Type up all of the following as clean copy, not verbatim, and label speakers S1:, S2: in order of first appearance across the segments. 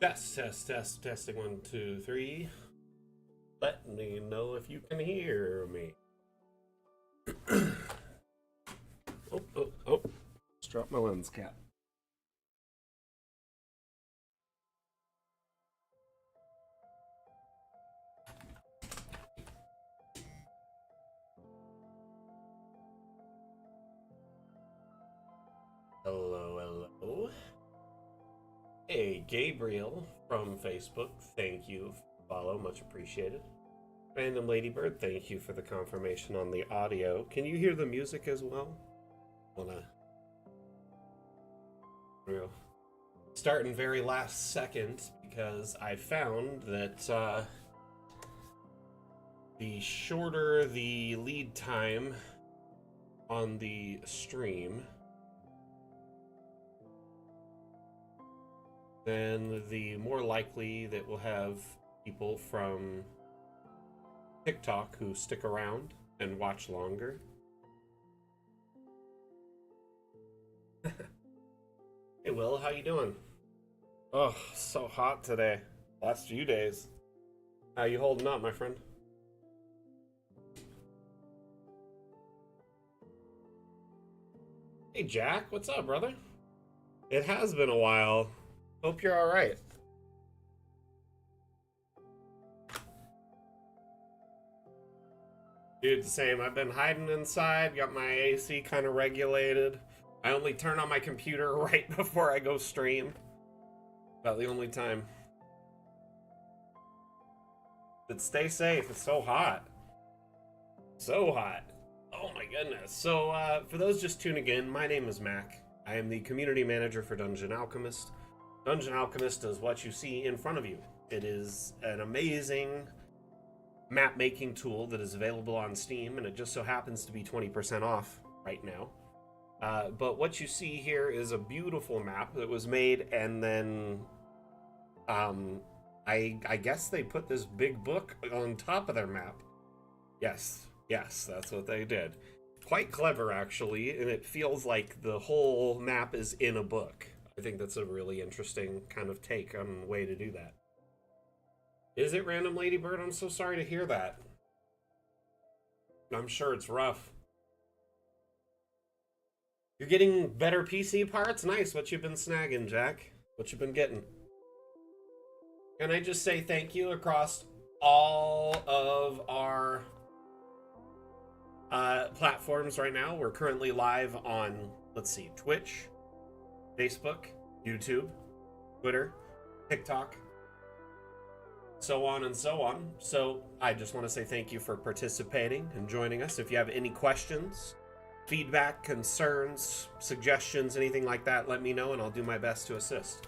S1: Testing 1, 2, 3. Let me know if you can hear me. Oh. Just dropped my lens cap. Hello. Hey, Gabriel from Facebook, thank you. Follow, much appreciated. Random Ladybird, thank you for the confirmation on the audio. Can you hear the music as well? Real. Starting very last second because I found that the shorter the lead time on the stream, then the more likely that we'll have people from TikTok who stick around and watch longer. Hey Will, how you doing? Oh, so hot today. Last few days. How you holding up, my friend? Hey Jack, what's up, brother? It has been a while. Hope you're alright. Dude, the same. I've been hiding inside, got my AC kind of regulated. I only turn on my computer right before I go stream. About the only time. But stay safe, it's so hot. So hot. Oh my goodness. So, for those just tuning in, my name is Mac. I am the community manager for Dungeon Alchemist. Dungeon Alchemist is what you see in front of you. It is an amazing map making tool that is available on Steam, and it just so happens to be 20% off right now. But what you see here is a beautiful map that was made, and then I guess they put this big book on top of their map. Yes, that's what they did. Quite clever, actually, and it feels like the whole map is in a book. I think that's a really interesting kind of take on a way to do that. Is it Random Ladybird? I'm so sorry to hear that. I'm sure it's rough. You're getting better PC parts? Nice. What you been snagging, Jack? What you been getting? Can I just say thank you across all of our platforms right now? We're currently live on, let's see, Twitch, Facebook, YouTube, Twitter, TikTok, so on and so on. So I just want to say thank you for participating and joining us. If you have any questions, feedback, concerns, suggestions, anything like that, let me know and I'll do my best to assist.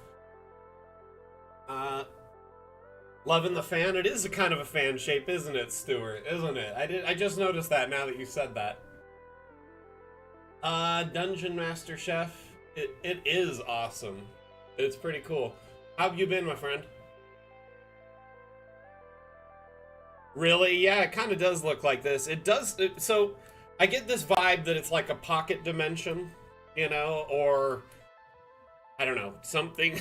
S1: Loving the fan. It is a kind of a fan shape, isn't it, Stuart? Isn't it? I just noticed that now that you said that. Dungeon Master Chef. It is awesome. It's pretty cool. How have you been, my friend? Really? Yeah, it kind of does look like this. It does. So I get this vibe that it's like a pocket dimension, you know, or I don't know, something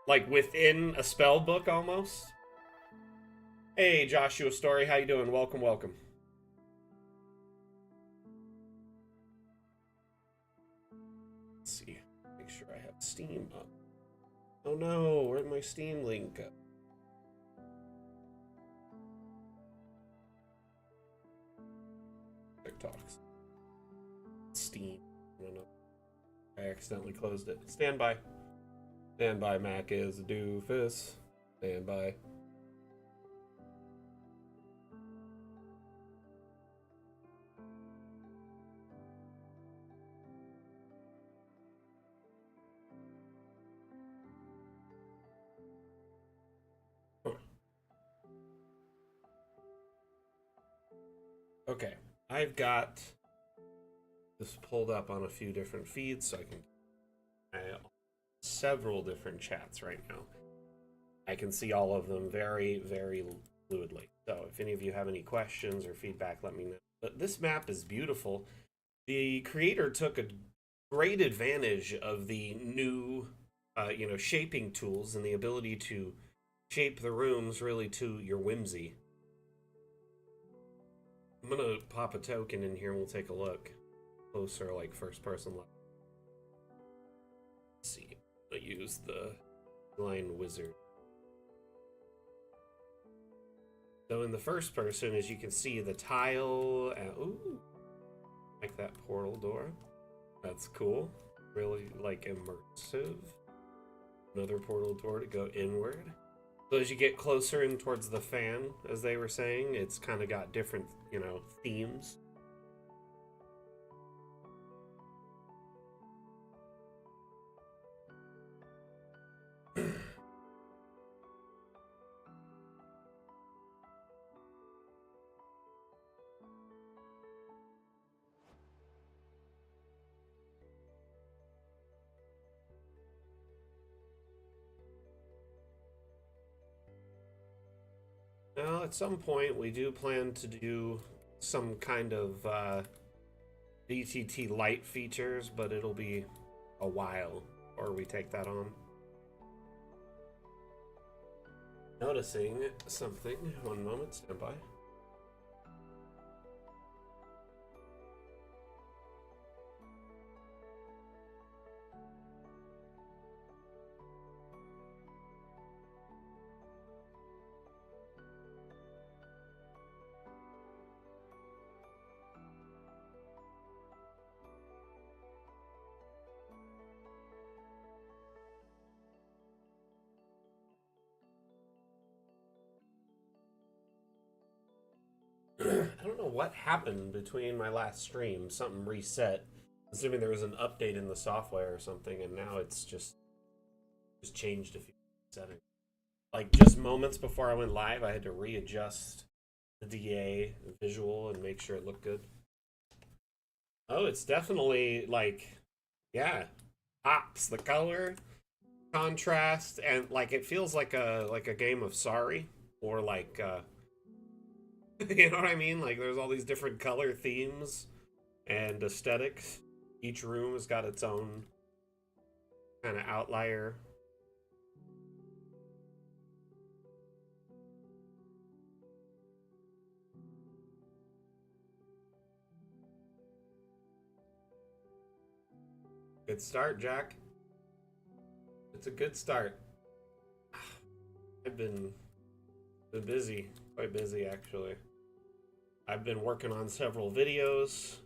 S1: like within a spell book almost. Hey, Joshua Story, how you doing? Welcome. Let's see. Make sure I have Steam up. Oh no, where'd my Steam link go? TikToks. Steam. I don't know. I accidentally closed it. Stand by. Stand by, Mac is a doofus. Stand by. Okay, I've got this pulled up on a few different feeds, so I several different chats right now. I can see all of them very, very fluidly. So if any of you have any questions or feedback, let me know. But this map is beautiful. The creator took a great advantage of the new shaping tools and the ability to shape the rooms really to your whimsy. I'm gonna pop a token in here and we'll take a look closer, like first person level. Let's see. I use the line wizard. So in the first person, as you can see, the tile, ooh, like that portal door. That's cool. Really like immersive. Another portal door to go inward. So as you get closer in towards the fan, as they were saying, it's kind of got different, themes. Now, at some point, we do plan to do some kind of DTT light features, but it'll be a while before we take that on. Noticing something. One moment, stand by. I don't know what happened between my last stream. Something reset. Assuming there was an update in the software or something, and now it's just changed a few settings. Like just moments before I went live, I had to readjust the DA visual and make sure it looked good. Oh, it's definitely like, yeah, pops the color, contrast, and like it feels like a game of Sorry or like you know what I mean? Like there's all these different color themes and aesthetics. Each room has got its own kind of outlier. Good start, Jack. It's a good start. I've been busy, quite busy actually. I've been working on several videos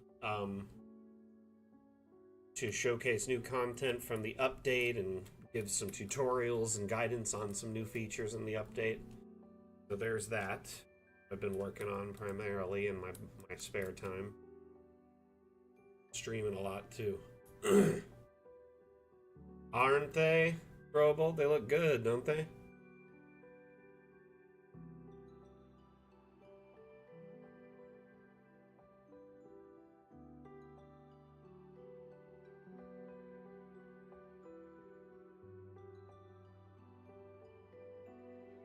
S1: to showcase new content from the update and give some tutorials and guidance on some new features in the update. So there's that. I've been working on primarily in my spare time. Streaming a lot too. Aren't they, Robo? They look good, don't they?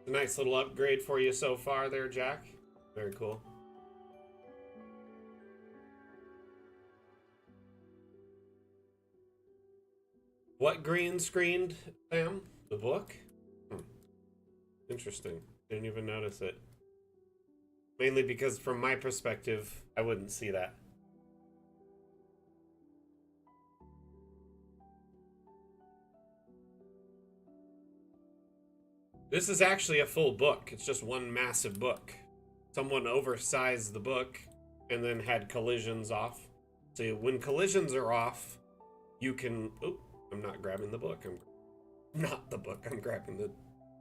S1: A nice little upgrade for you so far there, Jack. Very cool. What green screened, Sam? The book? Interesting. Didn't even notice it. Mainly because from my perspective, I wouldn't see that. This is actually a full book. It's just one massive book. Someone oversized the book and then had collisions off. So when collisions are off, you can... Oh, I'm not grabbing the book. I'm not the book. I'm grabbing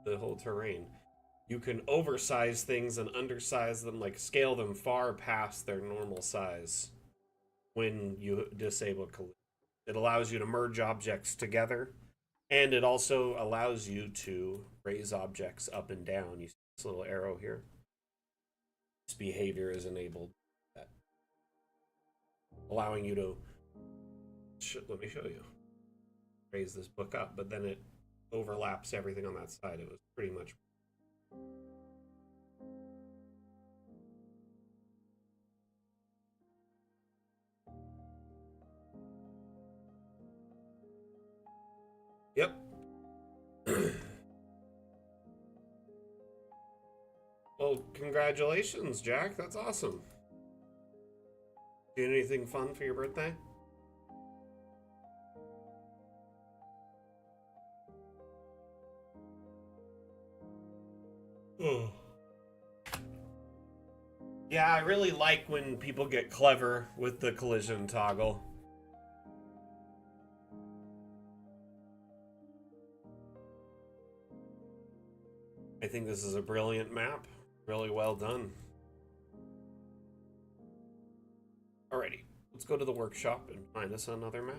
S1: the whole terrain. You can oversize things and undersize them, like scale them far past their normal size when you disable collision. It allows you to merge objects together, and it also allows you to raise objects up and down. You see this little arrow here? This behavior is enabled, allowing you to, let me show you, raise this book up, but then it overlaps everything on that side. It was pretty much... Yep, Well, congratulations, Jack. That's awesome. Did anything fun for your birthday? Oh. Yeah, I really like when people get clever with the collision toggle. I think this is a brilliant map. Really well done. Alrighty, let's go to the workshop and find us another map.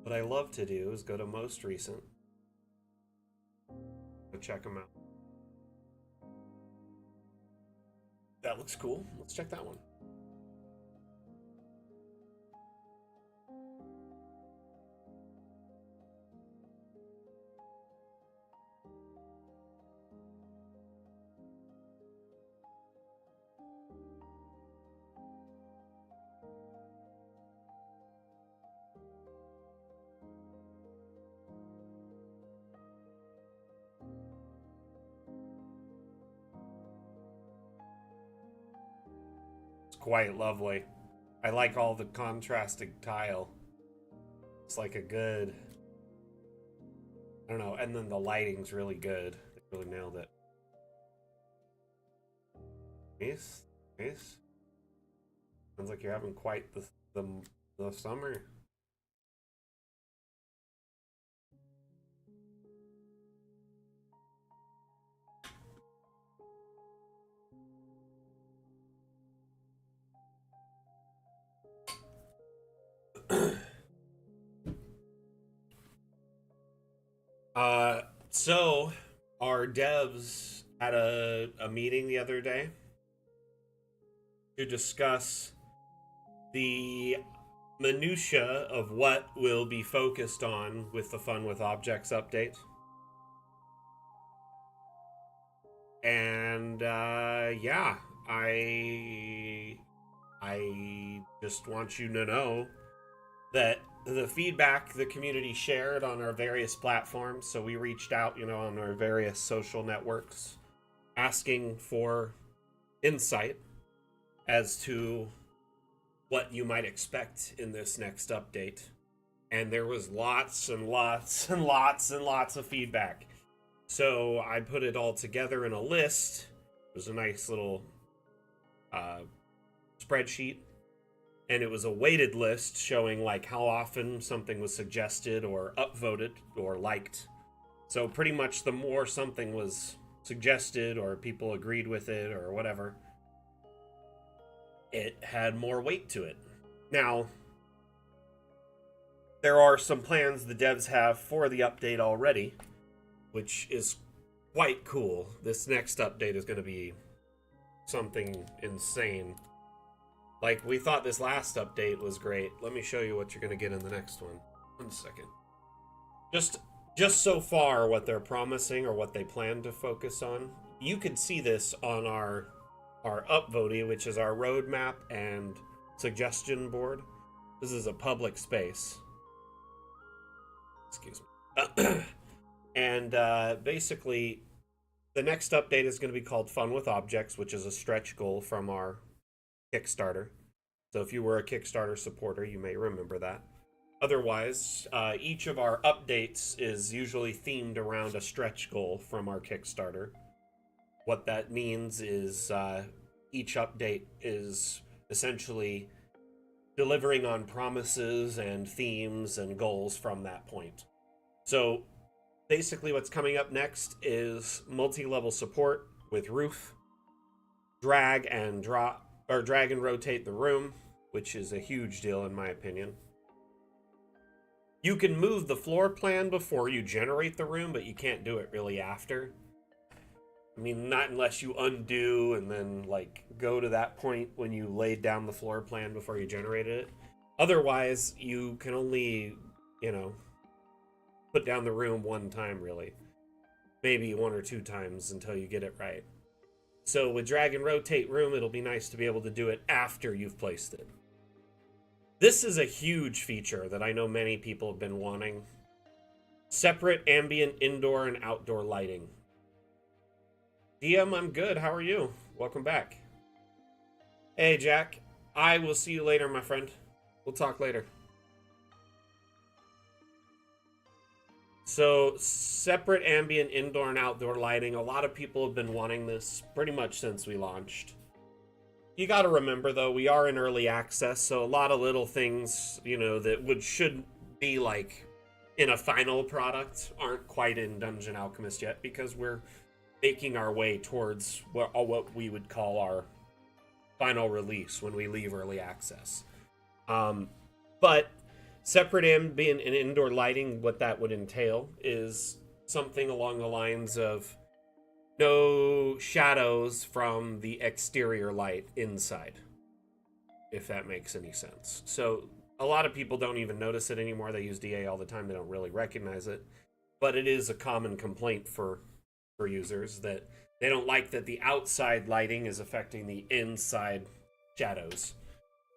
S1: What I love to do is go to most recent. Go check them out. That looks cool. Let's check that one. Quite lovely. I like all the contrasting tile. It's like a good, I don't know, and then the lighting's really good. They really nailed it. Nice, nice. Sounds like you're having quite the summer. So our devs had a meeting the other day to discuss the minutia of what will be focused on with the Fun with Objects update. And yeah, I just want you to know that the feedback the community shared on our various platforms, so we reached out, on our various social networks, asking for insight as to what you might expect in this next update. And there was lots and lots and lots and lots of feedback. So I put it all together in a list. It was a nice little spreadsheet. And it was a weighted list showing like how often something was suggested or upvoted or liked. So pretty much the more something was suggested or people agreed with it or whatever, it had more weight to it. Now, there are some plans the devs have for the update already, which is quite cool. This next update is going to be something insane. Like, we thought this last update was great. Let me show you what you're going to get in the next one. 1 second. Just so far, what they're promising or what they plan to focus on, you can see this on our upvoting, which is our roadmap and suggestion board. This is a public space. Excuse me. And basically, the next update is going to be called Fun with Objects, which is a stretch goal from our Kickstarter. So if you were a Kickstarter supporter, you may remember that. Otherwise, each of our updates is usually themed around a stretch goal from our Kickstarter. What that means is each update is essentially delivering on promises and themes and goals from that point. So basically what's coming up next is multi-level support with roof, drag and rotate the room, which is a huge deal in my opinion. You can move the floor plan before you generate the room, but you can't do it really after. I mean, not unless you undo and then like go to that point when you laid down the floor plan before you generated it. Otherwise, you can only, put down the room one time really. Maybe 1 or 2 times until you get it right. So with drag and rotate room, it'll be nice to be able to do it after you've placed it. This is a huge feature that I know many people have been wanting. Separate ambient indoor and outdoor lighting. DM, I'm good. How are you? Welcome back. Hey, Jack. I will see you later, my friend. We'll talk later. So, separate ambient indoor and outdoor lighting. A lot of people have been wanting this pretty much since we launched. You got to remember, though, we are in early access, so a lot of little things, that should be like in a final product aren't quite in Dungeon Alchemist yet, because we're making our way towards what we would call our final release when we leave early access. But separate ambient and indoor lighting, what that would entail is something along the lines of no shadows from the exterior light inside, if that makes any sense. So a lot of people don't even notice it anymore. They use DA all the time. They don't really recognize it. But it is a common complaint for users that they don't like that the outside lighting is affecting the inside shadows.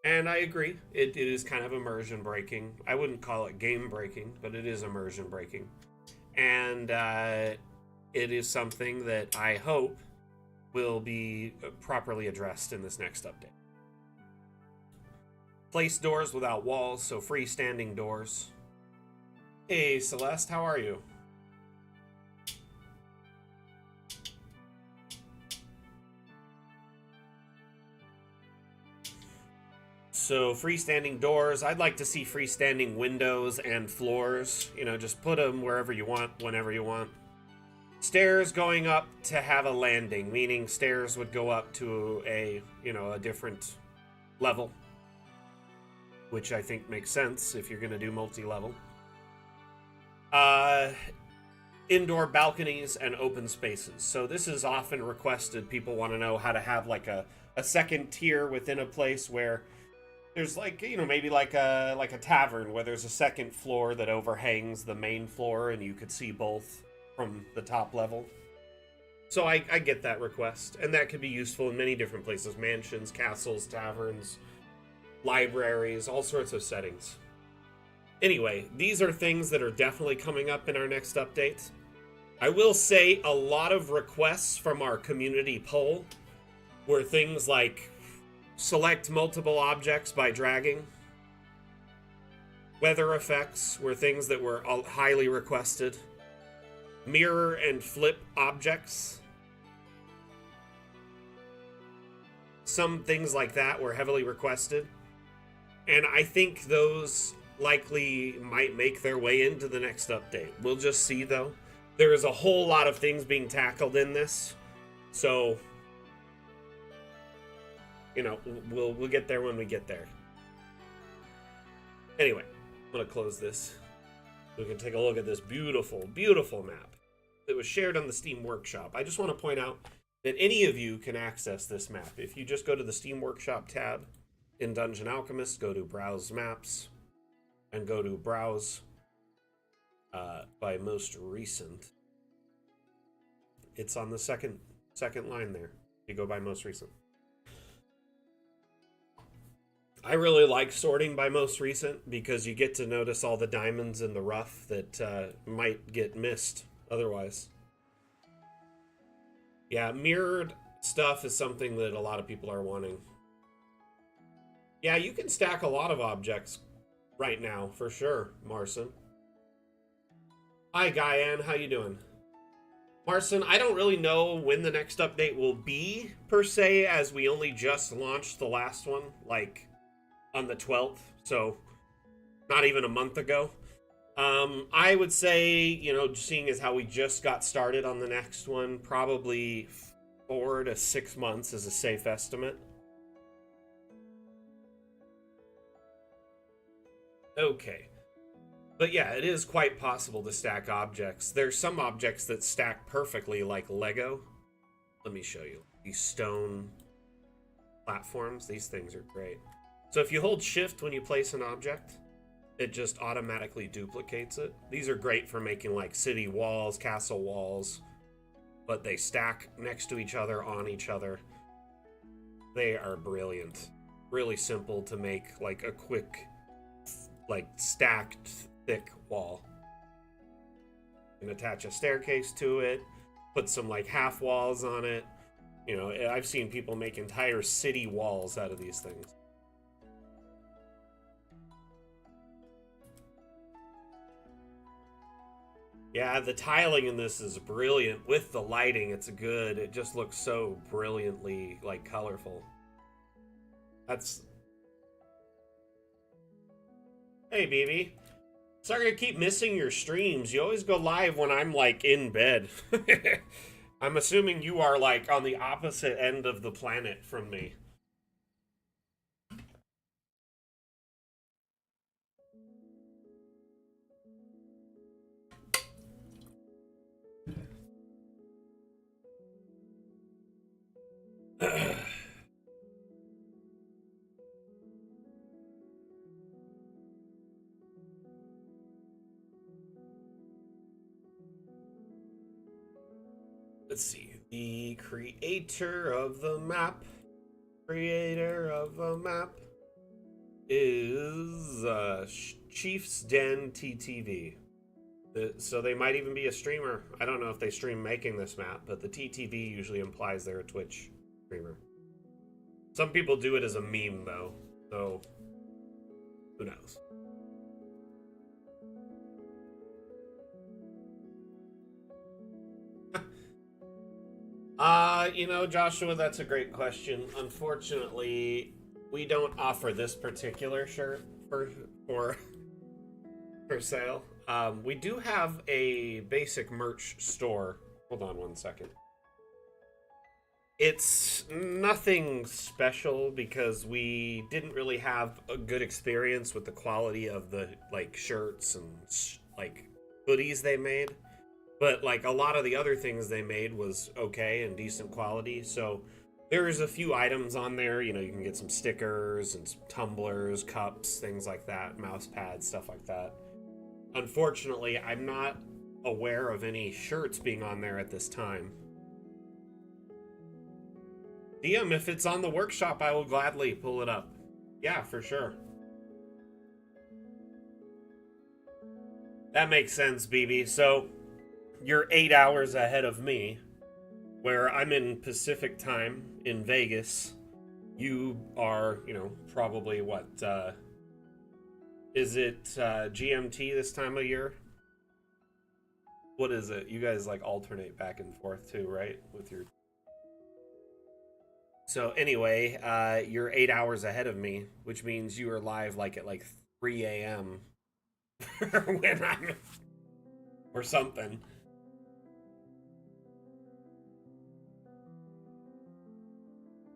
S1: And I agree. It is kind of immersion breaking. I wouldn't call it game breaking, but it is immersion breaking. And it is something that I hope will be properly addressed in this next update. Place doors without walls, so freestanding doors. Hey, Celeste, how are you? So freestanding doors, I'd like to see freestanding windows and floors. Just put them wherever you want, whenever you want. Stairs going up to have a landing, meaning stairs would go up to a different level, which I think makes sense if you're going to do multi-level. Indoor balconies and open spaces. So this is often requested. People want to know how to have like a second tier within a place where there's maybe like a tavern where there's a second floor that overhangs the main floor and you could see both from the top level. So I get that request, and that could be useful in many different places: mansions, castles, taverns, libraries, all sorts of settings. Anyway, these are things that are definitely coming up in our next update. I will say a lot of requests from our community poll were things like select multiple objects by dragging. Weather effects were things that were highly requested. Mirror and flip objects. Some things like that were heavily requested. And I think those likely might make their way into the next update. We'll just see, though. There is a whole lot of things being tackled in this. So we'll get there when we get there. Anyway, I'm going to close this. We can take a look at this beautiful, beautiful map that was shared on the Steam Workshop. I just want to point out that any of you can access this map. If you just go to the Steam Workshop tab in Dungeon Alchemist, go to Browse Maps, and go to Browse by Most Recent. It's on the second line there. You go by Most Recent. I really like sorting by most recent because you get to notice all the diamonds in the rough that might get missed otherwise. Yeah, mirrored stuff is something that a lot of people are wanting. Yeah, you can stack a lot of objects right now, for sure, Marson. Hi, Guyan, how you doing? Marson, I don't really know when the next update will be, per se, as we only just launched the last one, on the 12th, so not even a month ago. I would say, seeing as how we just got started on the next one, probably 4 to 6 months is a safe estimate. Okay. But yeah, it is quite possible to stack objects. There's some objects that stack perfectly like Lego. Let me show you. These stone platforms, these things are great. So if you hold shift when you place an object, it just automatically duplicates it. These are great for making city walls, castle walls, but they stack next to each other, on each other. They are brilliant. Really simple to make a quick, stacked thick wall. can attach a staircase to it, put some like half walls on it. You know, I've seen people make entire city walls out of these things. Yeah, the tiling in this is brilliant. With the lighting, it's good. It just looks so brilliantly, like, colorful. That's... Hey, BB. Sorry I keep missing your streams. You always go live when I'm, like, in bed. I'm assuming you are, like, on the opposite end of the planet from me. Let's see. The creator of the map is Chief's Den TTV. So they might even be a streamer. I don't know if they stream making this map, but the TTV usually implies they're a Twitch streamer. Some people do it as a meme, though, so who knows? You know, Joshua, that's a great question. Unfortunately, we don't offer this particular shirt for sale. We do have a basic merch store. Hold on one second. It's nothing special because we didn't really have a good experience with the quality of the like shirts and like hoodies they made. But like a lot of the other things they made was okay and decent quality. So there's a few items on there. You know, you can get some stickers and some tumblers, cups, things like that, mouse pads, stuff like that. Unfortunately, I'm not aware of any shirts being on there at this time. DM, if it's on the workshop, I will gladly pull it up. Yeah, for sure. That makes sense, BB. So you're 8 hours ahead of me, where I'm in Pacific time in Vegas. You are, you know, probably what, is it GMT this time of year? What is it? You guys like alternate back and forth too, right? With your... So anyway, you're 8 hours ahead of me, which means you are live like at like 3 a.m. when I'm... or something.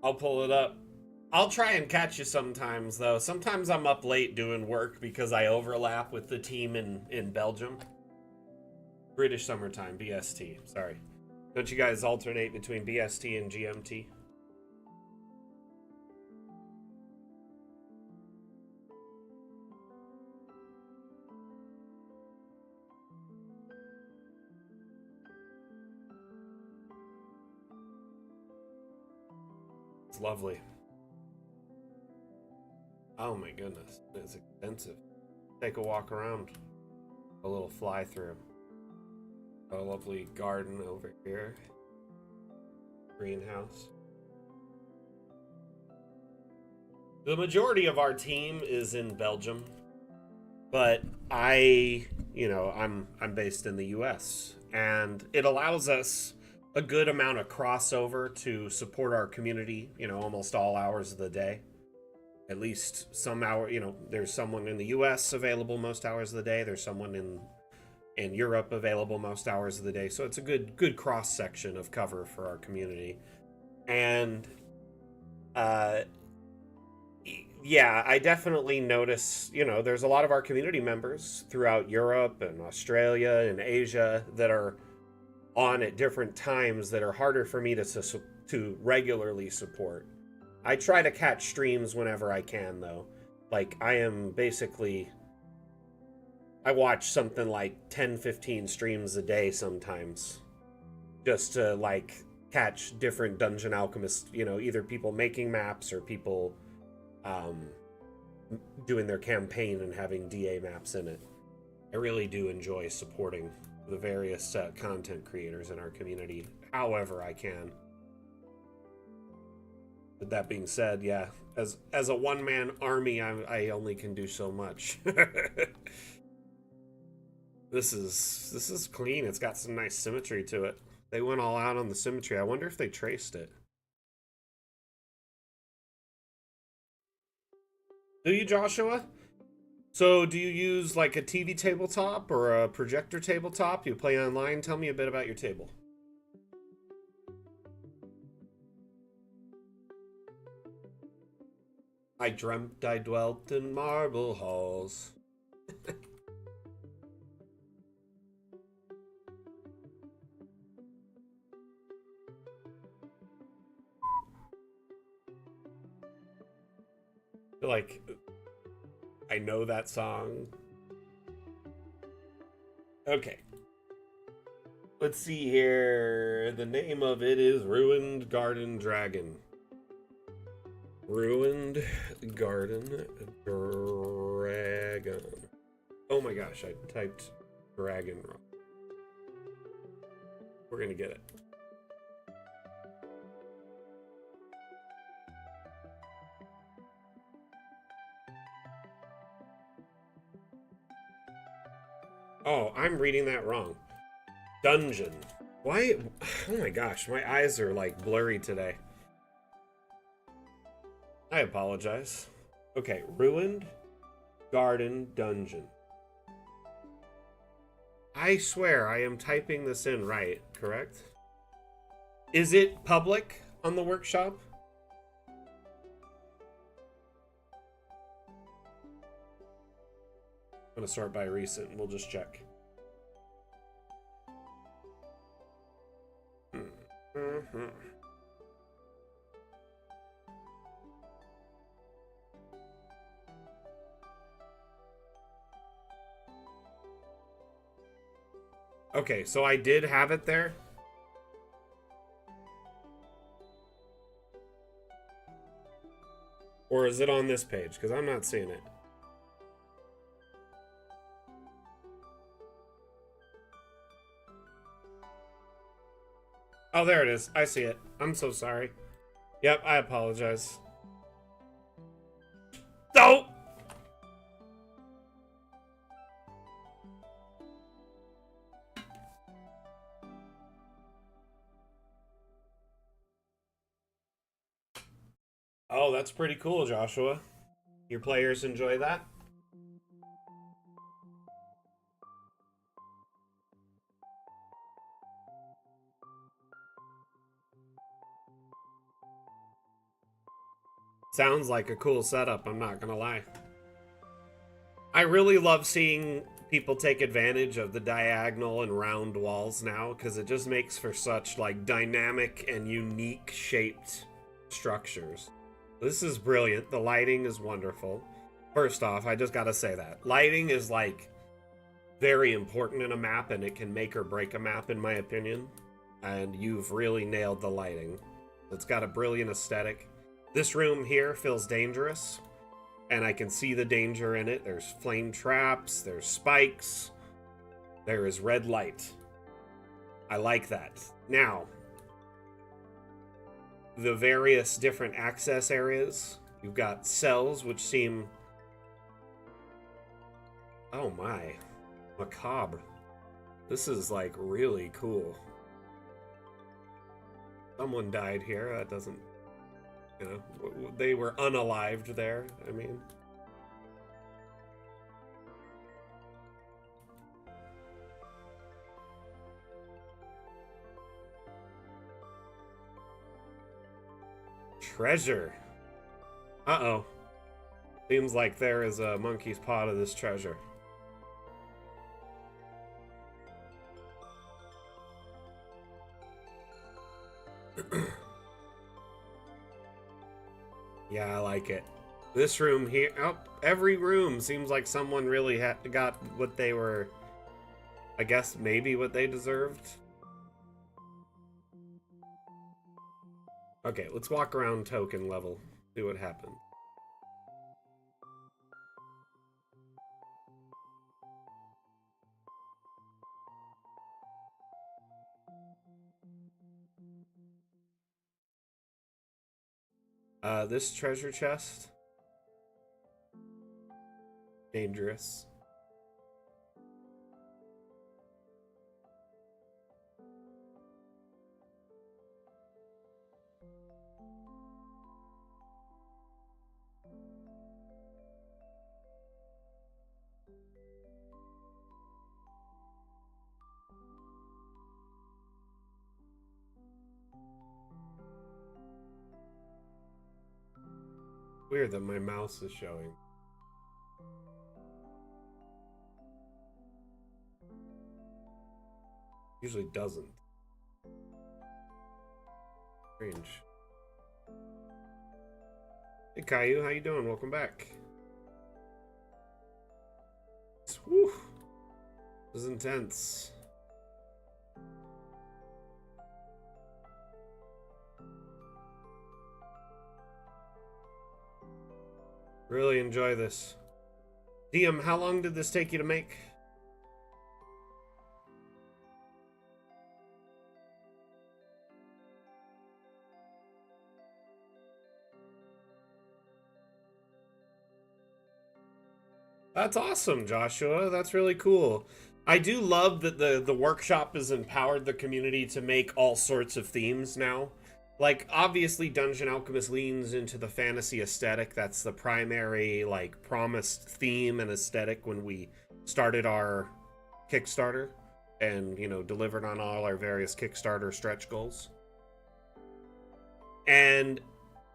S1: I'll pull it up. I'll try and catch you sometimes, though. Sometimes I'm up late doing work because I overlap with the team in Belgium. British Summertime, BST. Sorry. Don't you guys alternate between BST and GMT? It's lovely. Oh my goodness, it's expensive. Take a walk around. A little fly through. A lovely garden over here. Greenhouse. The majority of our team is in Belgium, but I'm based in the US, and it allows us a good amount of crossover to support our community, you know, almost all hours of the day. At least some hour, you know, there's someone in the US available most hours of the day. There's someone in Europe available most hours of the day. So it's a good cross section of cover for our community. And yeah, I definitely notice, you know, there's a lot of our community members throughout Europe and Australia and Asia that are on at different times that are harder for me to regularly support. I try to catch streams whenever I can, though. Like, I watch something like 10-15 streams a day sometimes, just to, like, catch different Dungeon Alchemists, you know, either people making maps or people doing their campaign and having DA maps in it. I really do enjoy supporting the various content creators in our community however I can. With that being said, yeah, as a one-man army, I only can do so much. This is clean. It's got some nice symmetry to it. They went all out on the symmetry. I wonder if they traced it. Do you, Joshua? So do you use like a TV tabletop or a projector tabletop? You play online? Tell me a bit about your table. I dreamt I dwelt in marble halls. Like, I know that song. Okay. Let's see here. The name of it is Ruined Garden Dragon. Ruined Garden Dragon. Oh my gosh, I typed dragon wrong. We're gonna get it. Oh, I'm reading that wrong. Dungeon. Why? Oh my gosh, my eyes are like blurry today. I apologize. Okay, Ruined Garden Dungeon. I swear I am typing this in right, correct? Is it public on the workshop? I'm gonna sort by recent. We'll just check. Mm-hmm. Okay, so I did have it there. Or is it on this page? Because I'm not seeing it. Oh, there it is. I see it. I'm so sorry. Yep, I apologize. No! Oh, that's pretty cool, Joshua. Your players enjoy that? Sounds like a cool setup, I'm not gonna lie. I really love seeing people take advantage of the diagonal and round walls now, because it just makes for such like dynamic and unique shaped structures. This is brilliant. The lighting is wonderful. First off, I just gotta say that. Lighting is like very important in a map, and it can make or break a map in my opinion. And you've really nailed the lighting. It's got a brilliant aesthetic. This room here feels dangerous, and I can see the danger in it. There's flame traps, there's spikes, there is red light. I like that. Now, the various different access areas. You've got cells, which seem... Oh my. Macabre. This is, like, really cool. Someone died here. That doesn't... You know, they were unalived there, I mean. Treasure. Uh-oh. Seems like there is a monkey's paw to this treasure. Yeah, I like it. This room here... Oh, every room seems like someone really got what they were... I guess maybe what they deserved. Okay, let's walk around token level. See what happens. This treasure chest. Dangerous. Weird that my mouse is showing. Usually doesn't. Strange. Hey Caillou, how you doing? Welcome back. Whew. This is intense. Really enjoy this. DM, how long did this take you to make? That's awesome, Joshua. That's really cool. I do love that the workshop has empowered the community to make all sorts of themes now. Like, obviously, Dungeon Alchemist leans into the fantasy aesthetic. That's the primary, like, promised theme and aesthetic when we started our Kickstarter and, you know, delivered on all our various Kickstarter stretch goals. And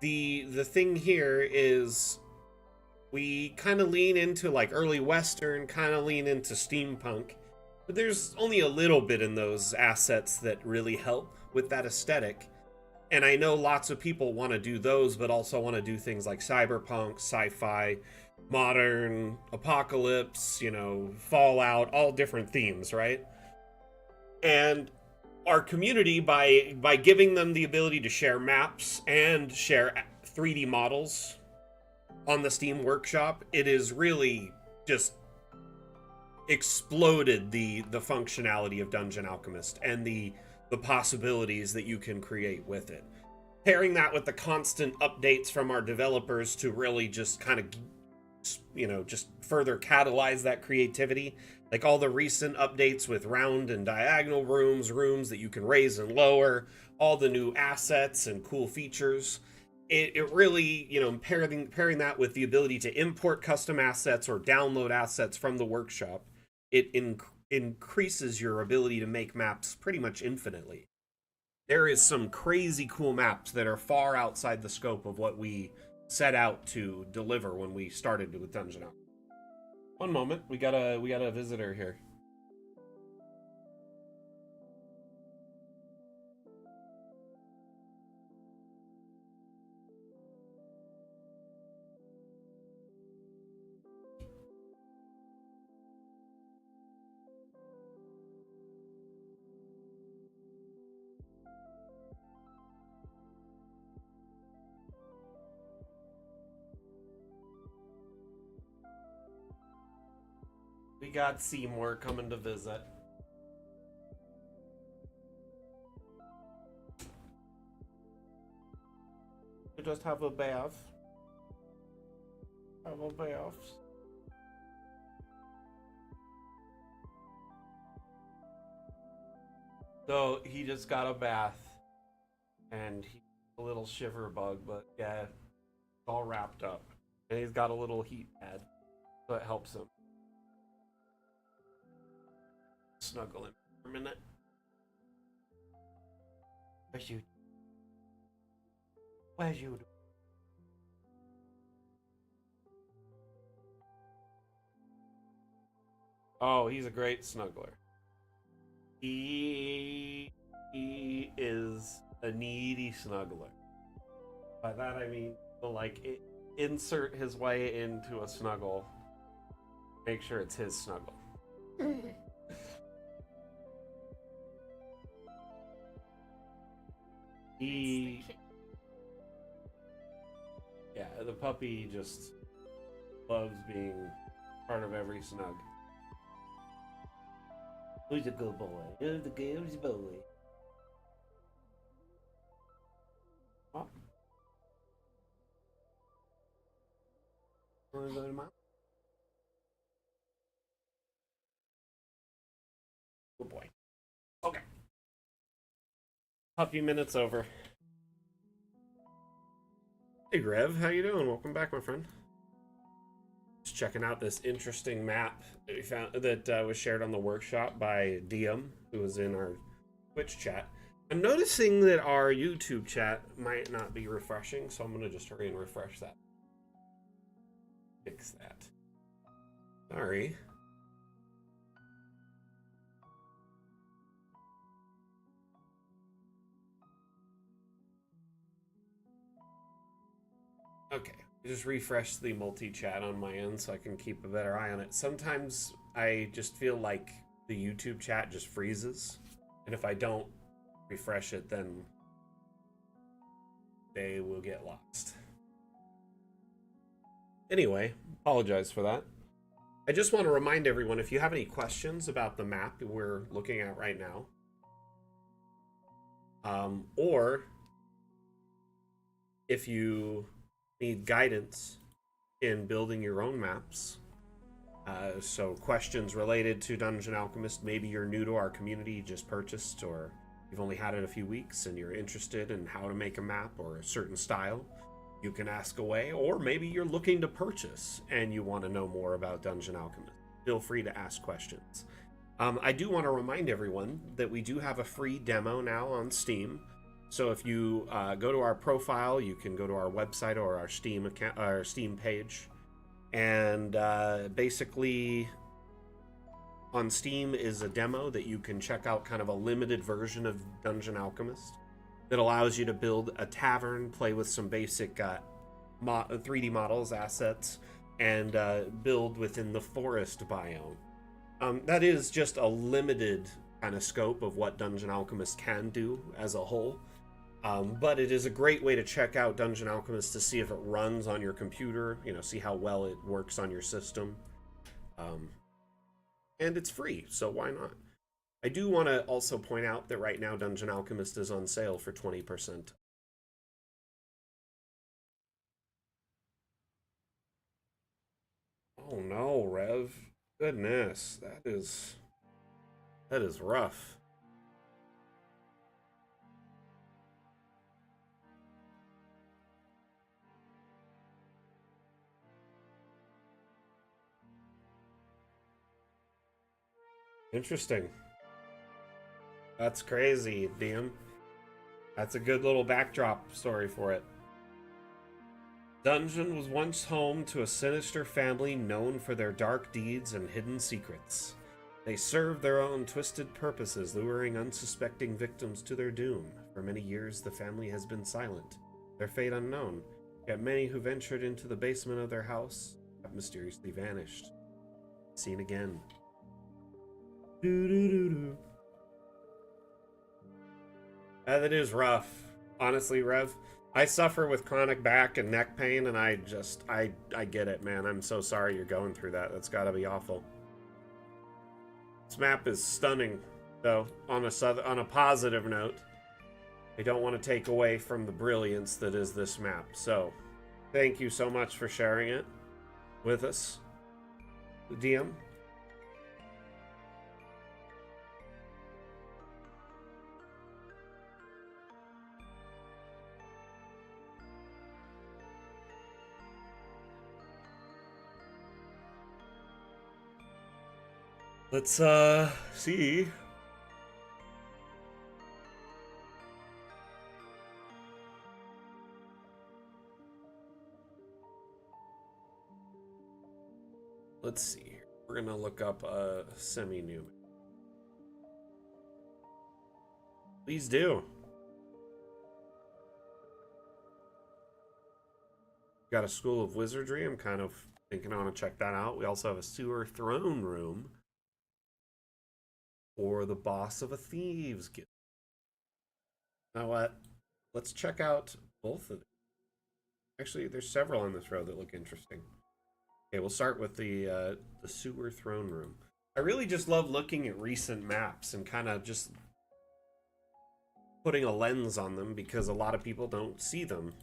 S1: the thing here is we kind of lean into, like, early Western, kind of lean into steampunk. But there's only a little bit in those assets that really help with that aesthetic. And I know lots of people want to do those, but also want to do things like cyberpunk, sci-fi, modern, apocalypse, you know, Fallout, all different themes, right? And our community, by giving them the ability to share maps and share 3D models on the Steam Workshop, it is really just exploded the functionality of Dungeon Alchemist and the possibilities that you can create with it. Pairing that with the constant updates from our developers to really just kind of, you know, just further catalyze that creativity. Like all the recent updates with round and diagonal rooms that you can raise and lower, all the new assets and cool features. It really, you know, pairing that with the ability to import custom assets or download assets from the workshop, it increases your ability to make maps pretty much infinitely. There is some crazy cool maps that are far outside the scope of what we set out to deliver when we started with Dungeon Alchemist. One moment, we got a visitor here. We got Seymour coming to visit. We just have a bath. Have a bath. So he just got a bath, and he's a little shiver bug, but yeah, it's all wrapped up, and he's got a little heat pad, so it helps him. Snuggle him for a minute. Where's you? Where's you? Oh, he's a great snuggler. He is a needy snuggler. By that I mean, like, insert his way into a snuggle. Make sure it's his snuggle. Yeah, the puppy just loves being part of every snug. Who's a good boy? Who's the good boy? Oh. Oh boy. Okay. A few minutes over. Hey Rev, how you doing? Welcome back, my friend. Just checking out this interesting map that we found that was shared on the workshop by Diem, who was in our Twitch chat. I'm noticing that our YouTube chat might not be refreshing, so I'm gonna just hurry and refresh that. Fix that. Sorry. Okay, just refresh the multi-chat on my end so I can keep a better eye on it. Sometimes I just feel like the YouTube chat just freezes, and if I don't refresh it, then they will get lost. Anyway, apologize for that. I just want to remind everyone, if you have any questions about the map we're looking at right now, or if you need guidance in building your own maps, so questions related to Dungeon Alchemist, maybe you're new to our community, you just purchased, or you've only had it a few weeks and you're interested in how to make a map or a certain style, you can ask away. Or maybe you're looking to purchase and you want to know more about Dungeon Alchemist. Feel free to ask questions. I do want to remind everyone that we do have a free demo now on Steam. So if you go to our profile, you can go to our website or our Steam account, our Steam page, and basically on Steam is a demo that you can check out, kind of a limited version of Dungeon Alchemist that allows you to build a tavern, play with some basic 3D models, assets, and build within the forest biome. That is just a limited kind of scope of what Dungeon Alchemist can do as a whole. But it is a great way to check out Dungeon Alchemist to see if it runs on your computer, see how well it works on your system. And it's free, so why not? I do want to also point out that right now Dungeon Alchemist is on sale for 20%. Oh no, Rev. Goodness, that is rough. Interesting. That's crazy, Diem. That's a good little backdrop story for it. Dungeon was once home to a sinister family known for their dark deeds and hidden secrets. They served their own twisted purposes, luring unsuspecting victims to their doom. For many years, the family has been silent, their fate unknown, yet many who ventured into the basement of their house have mysteriously vanished. Seen again. Doo-doo-doo-doo. That is rough. Honestly, Rev. I suffer with chronic back and neck pain, and I get it, man. I'm so sorry you're going through that. That's gotta be awful. This map is stunning, though, on a positive note. I don't want to take away from the brilliance that is this map. So, thank you so much for sharing it with us, DM. Let's see. Let's see here. We're gonna look up a semi-new. Please do. Got a School of Wizardry. I'm kind of thinking I want to check that out. We also have a Sewer Throne Room. Or the Boss of a Thieves Guild. Now what? Let's check out both of them. Actually, there's several on this road that look interesting. Okay, we'll start with the Sewer Throne Room. I really just love looking at recent maps and kind of just putting a lens on them because a lot of people don't see them.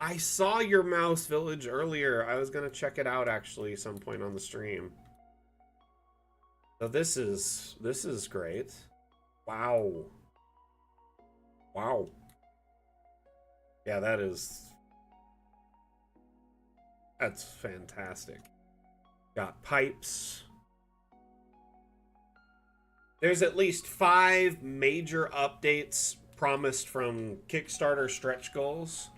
S1: I saw your mouse village earlier. I was gonna check it out actually some point on the stream. So this is great. Wow. Wow. Yeah, that's fantastic. Got pipes. There's at least 5 major updates promised from Kickstarter stretch goals,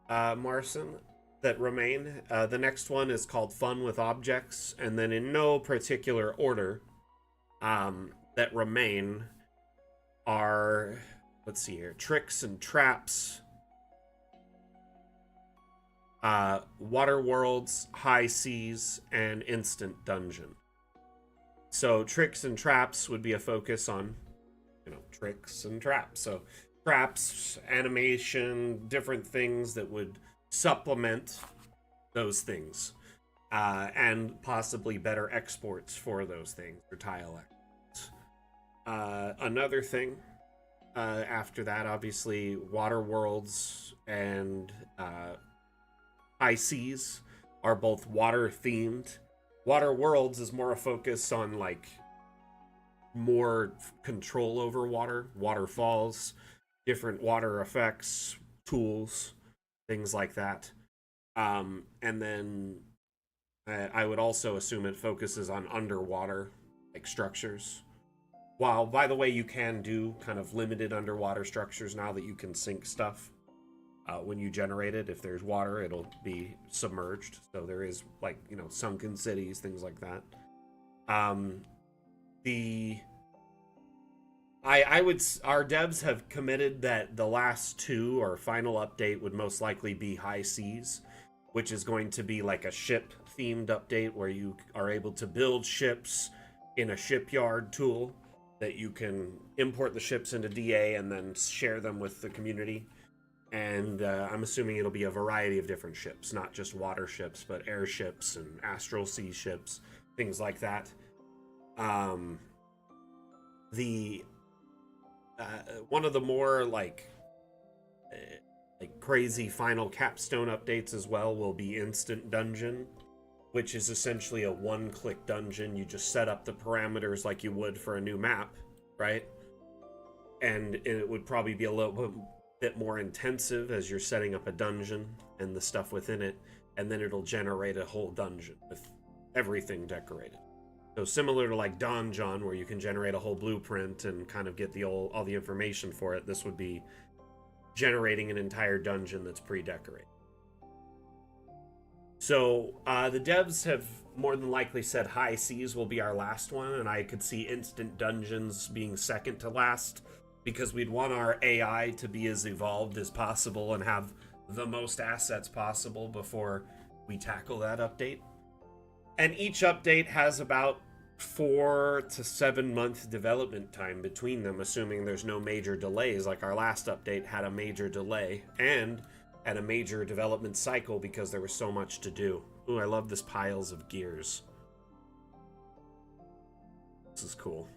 S1: Marson, that remain. The next one is called Fun with Objects, and then in no particular order, that remain are, let's see here, Tricks and Traps, Water Worlds, High Seas, and Instant Dungeon. So Tricks and Traps would be a focus on, tricks and traps. So traps, animation, different things that would supplement those things, and possibly better exports for those things, or tile exports. Another thing, after that, obviously, Water Worlds and High Seas are both water themed. Water Worlds is more a focus on like more control over water, waterfalls, different water effects, tools, things like that. And then I would also assume it focuses on underwater like structures. While, by the way, you can do kind of limited underwater structures now that you can sink stuff. When you generate it, if there's water, it'll be submerged. So there is, like, sunken cities, things like that. Our devs have committed that the last 2 or final update would most likely be High Seas, which is going to be like a ship-themed update where you are able to build ships in a shipyard tool that you can import the ships into DA and then share them with the community. And I'm assuming it'll be a variety of different ships, not just water ships, but airships and astral sea ships, things like that. One of the more like crazy final capstone updates as well will be Instant Dungeon, which is essentially a one-click dungeon. You just set up the parameters like you would for a new map, right? And it would probably be a little bit more intensive as you're setting up a dungeon and the stuff within it, and then it'll generate a whole dungeon with everything decorated. So similar to like Donjon, where you can generate a whole blueprint and kind of get all the information for it, this would be generating an entire dungeon that's pre-decorated. So the devs have more than likely said High Seas will be our last one, and I could see Instant Dungeons being second to last, because we'd want our AI to be as evolved as possible and have the most assets possible before we tackle that update. And each update has about 4 to 7 month development time between them, assuming there's no major delays. Like our last update had a major delay and had a major development cycle because there was so much to do. Ooh, I love this piles of gears. This is cool.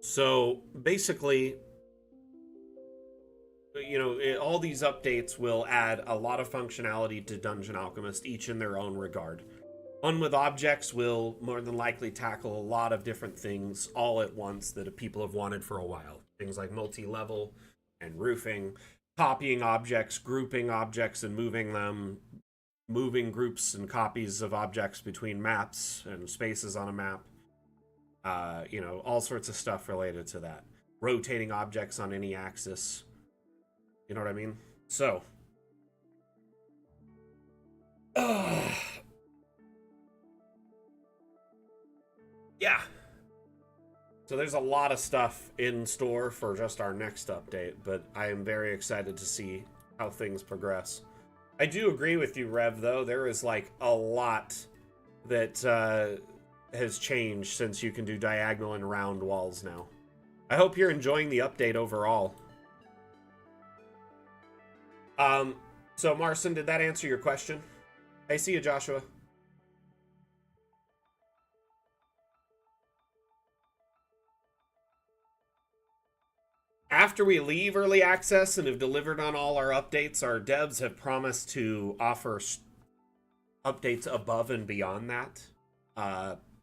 S1: So basically, all these updates will add a lot of functionality to Dungeon Alchemist, each in their own regard. Fun with Objects will more than likely tackle a lot of different things all at once that people have wanted for a while. Things like multi-level and roofing, copying objects, grouping objects and moving them, moving groups and copies of objects between maps and spaces on a map. All sorts of stuff related to that. Rotating objects on any axis. You know what I mean? So. Yeah. So there's a lot of stuff in store for just our next update, but I am very excited to see how things progress. I do agree with you, Rev, though. There is, like, a lot that has changed since you can do diagonal and round walls now. I hope you're enjoying the update overall. So Marson, did that answer your question? I see you, Joshua. after we leave early access and have delivered on all our updates, our devs have promised to offer updates above and beyond that.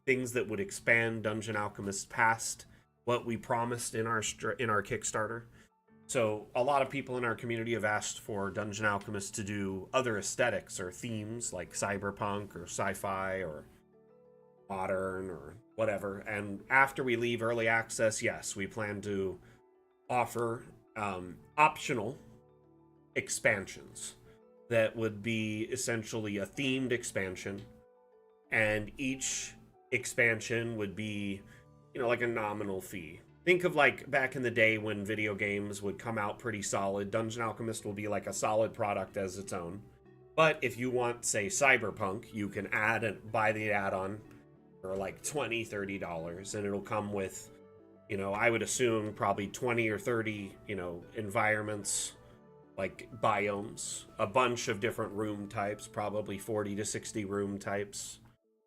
S1: Things that would expand Dungeon Alchemist past what we promised in our Kickstarter. So a lot of people in our community have asked for Dungeon Alchemist to do other aesthetics or themes like cyberpunk or sci-fi or modern or whatever. And after we leave early access, yes, we plan to offer optional expansions that would be essentially a themed expansion, and each expansion would be, you know, like a nominal fee. Think of like back in the day when video games would come out pretty solid. Dungeon Alchemist will be like a solid product as its own. But if you want, say, Cyberpunk, you can add and buy the add-on for like $20, $30, and it'll come with, you know, I would assume probably 20 or 30, you know, environments, like biomes, a bunch of different room types, probably 40 to 60 room types,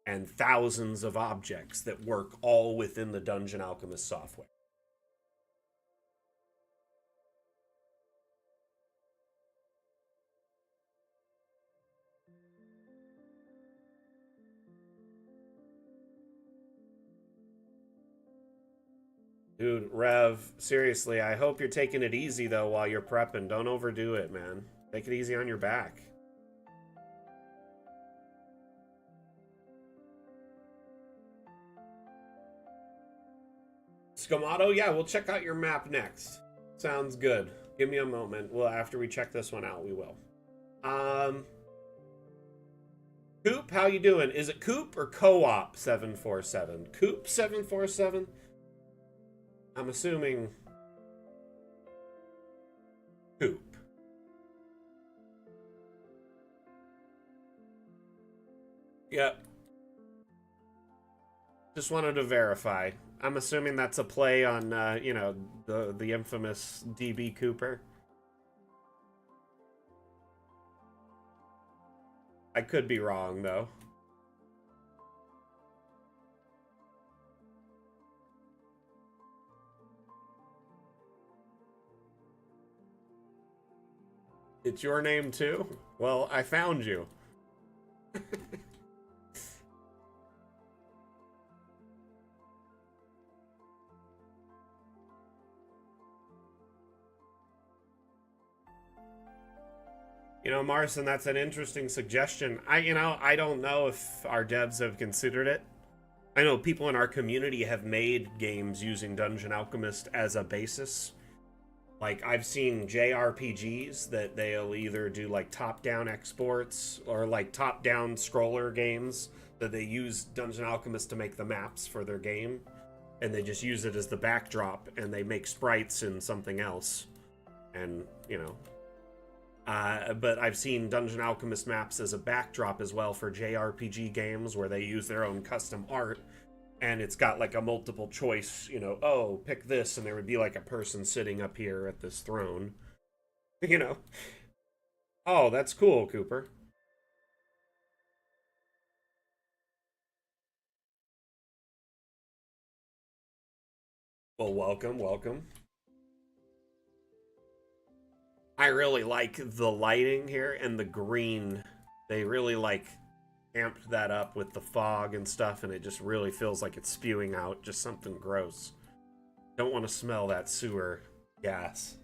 S1: and thousands of objects that work all within the Dungeon Alchemist software. Dude, Rev, seriously, I hope you're taking it easy, though, while you're prepping. Don't overdo it, man. Take it easy on your back. Scamato, yeah, we'll check out your map next. Sounds good. Give me a moment. Well, after we check this one out, we will. Coop, how you doing? Is it Coop or Co-op 747? Coop 747? I'm assuming Coop. Yep. Just wanted to verify. I'm assuming that's a play on, you know, the infamous DB Cooper. I could be wrong, though. It's your name, too? Well, I found you. You know, Marson, that's an interesting suggestion. I don't know if our devs have considered it. I know people in our community have made games using Dungeon Alchemist as a basis. Like, I've seen JRPGs that they'll either do, like, top-down exports or, like, top-down scroller games that they use Dungeon Alchemist to make the maps for their game. And they just use it as the backdrop, and they make sprites in something else. And, you know... but I've seen Dungeon Alchemist maps as a backdrop as well for JRPG games where they use their own custom art, and it's got like a multiple choice, you know, oh, pick this, and there would be like a person sitting up here at this throne, you know. Oh, that's cool, Cooper. Well, welcome, welcome. I really like the lighting here and the green. They really like amped that up with the fog and stuff, and it just really feels like it's spewing out just something gross. Don't want to smell that sewer gas.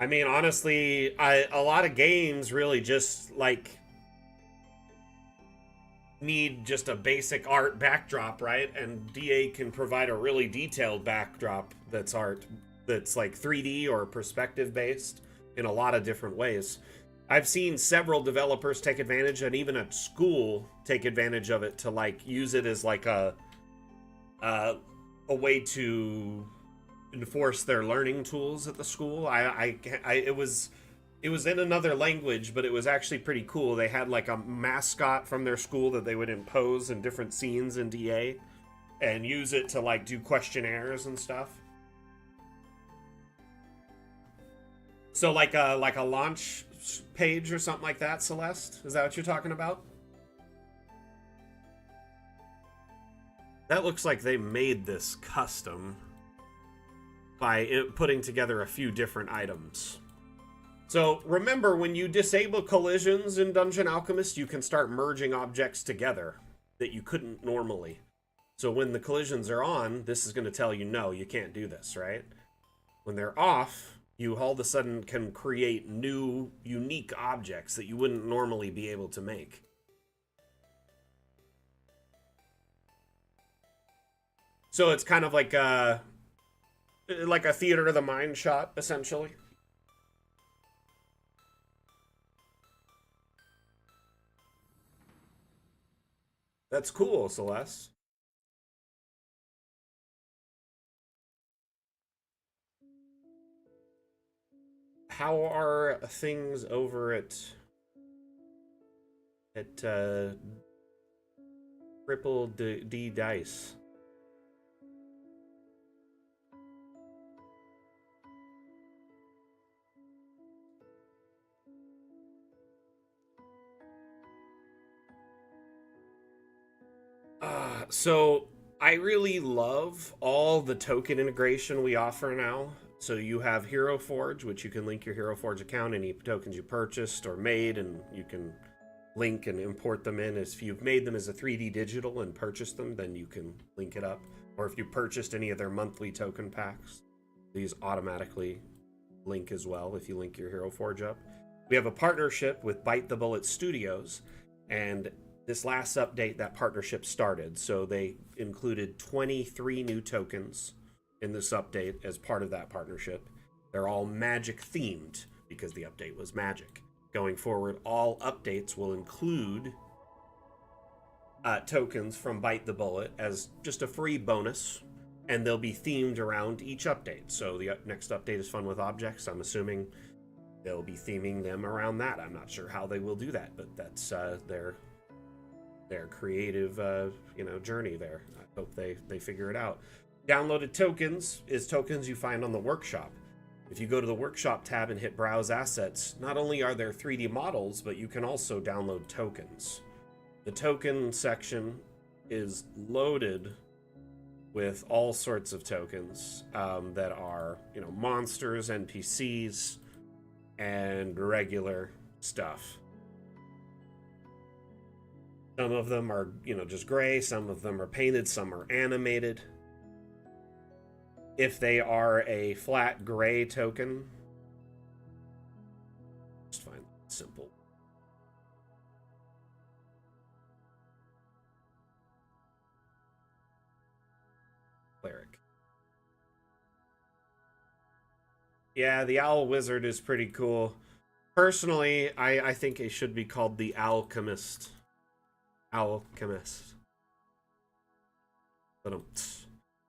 S1: I mean, honestly, a lot of games really just, like, need just a basic art backdrop, right? And DA can provide a really detailed backdrop that's art, that's, like, 3D or perspective-based in a lot of different ways. I've seen several developers take advantage, and even a school take advantage of it to, like, use it as, like, a way to enforce their learning tools at the school. It was in another language, but it was actually pretty cool. They had like a mascot from their school that they would impose in different scenes in DA and use it to like do questionnaires and stuff. So like a launch page or something like that, Celeste? Is that what you're talking about? That looks like they made this custom by putting together a few different items. So remember, when you disable collisions in Dungeon Alchemist, you can start merging objects together that you couldn't normally. So when the collisions are on, this is going to tell you, no, you can't do this, right? When they're off, you all of a sudden can create new, unique objects that you wouldn't normally be able to make. So it's kind of like a theater of the mind shot, essentially. That's cool, Celeste. How are things over at Triple D Dice? So I really love all the token integration we offer now. So you have Hero Forge, which you can link your Hero Forge account, any tokens you purchased or made, and you can link and import them in. If you've made them as a 3D digital and purchased them, then you can link it up. Or if you purchased any of their monthly token packs, these automatically link as well if you link your Hero Forge up. We have a partnership with Bite the Bullet Studios, and this last update, that partnership started. So they included 23 new tokens in this update as part of that partnership. They're all magic themed because the update was magic. Going forward, all updates will include tokens from Bite the Bullet as just a free bonus, and they'll be themed around each update. So the next update is Fun with Objects. I'm assuming they'll be theming them around that. I'm not sure how they will do that, but that's their creative journey there. I hope they figure it out. Downloaded tokens is tokens you find on the workshop. If you go to the workshop tab and hit browse assets, not only are there 3D models, but you can also download tokens. The token section is loaded with all sorts of tokens that are, monsters, NPCs, and regular stuff. Some of them are, just gray. Some of them are painted. Some are animated. If they are a flat gray token, just find that simple. Cleric. Yeah, the Owl Wizard is pretty cool. Personally, I think it should be called the Alchemist. Alchemist.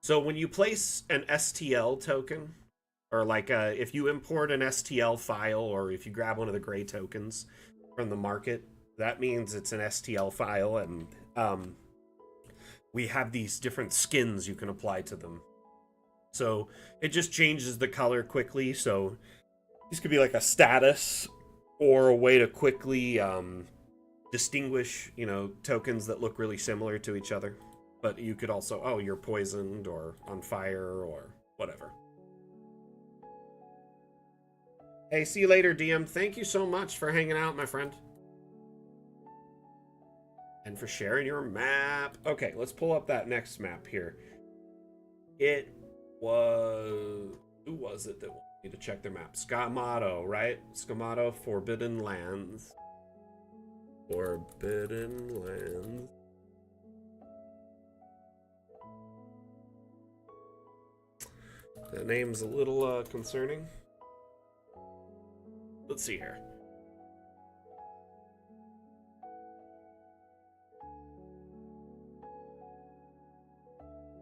S1: So when you place an STL token, or if you import an STL file, or if you grab one of the gray tokens from the market, that means it's an STL file, and we have these different skins you can apply to them. So it just changes the color quickly. So this could be like a status or a way to quickly distinguish, tokens that look really similar to each other. But you could also, you're poisoned or on fire or whatever. Hey, see you later, DM. Thank you so much for hanging out, my friend. And for sharing your map. Okay, let's pull up that next map here. It was... Who was it that wanted me to check their map? Scamato, right? Scamato, Forbidden Lands. Forbidden Lands. That name's a little concerning. Let's see here.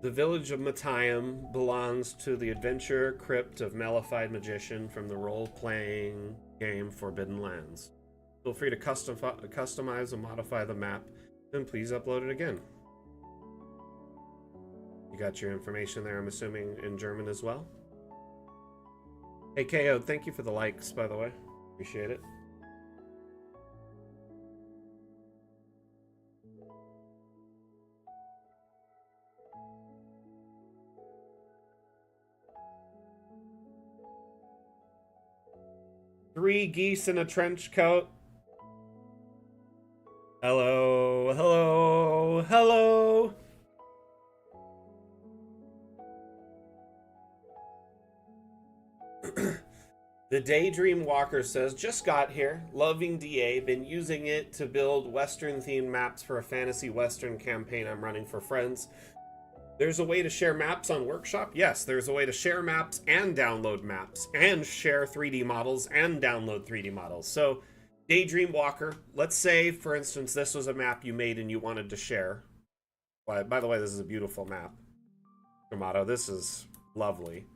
S1: The village of Matayam belongs to the adventure crypt of Malefied Magician from the role-playing game Forbidden Lands. Feel free to customize and modify the map, then please upload it again. You got your information there, I'm assuming, in German as well? Hey, KO, thank you for the likes, by the way. Appreciate it. Three geese in a trench coat. Hello, hello, hello. The Daydream Walker says, just got here, loving DA, been using it to build Western themed maps for a fantasy Western campaign I'm running for friends. There's a way to share maps on Workshop? Yes, there's a way to share maps and download maps, and share 3D models and download 3D models. So, Daydream Walker, let's say, for instance, this was a map you made and you wanted to share. By the way, this is a beautiful map. Tomato, this is lovely.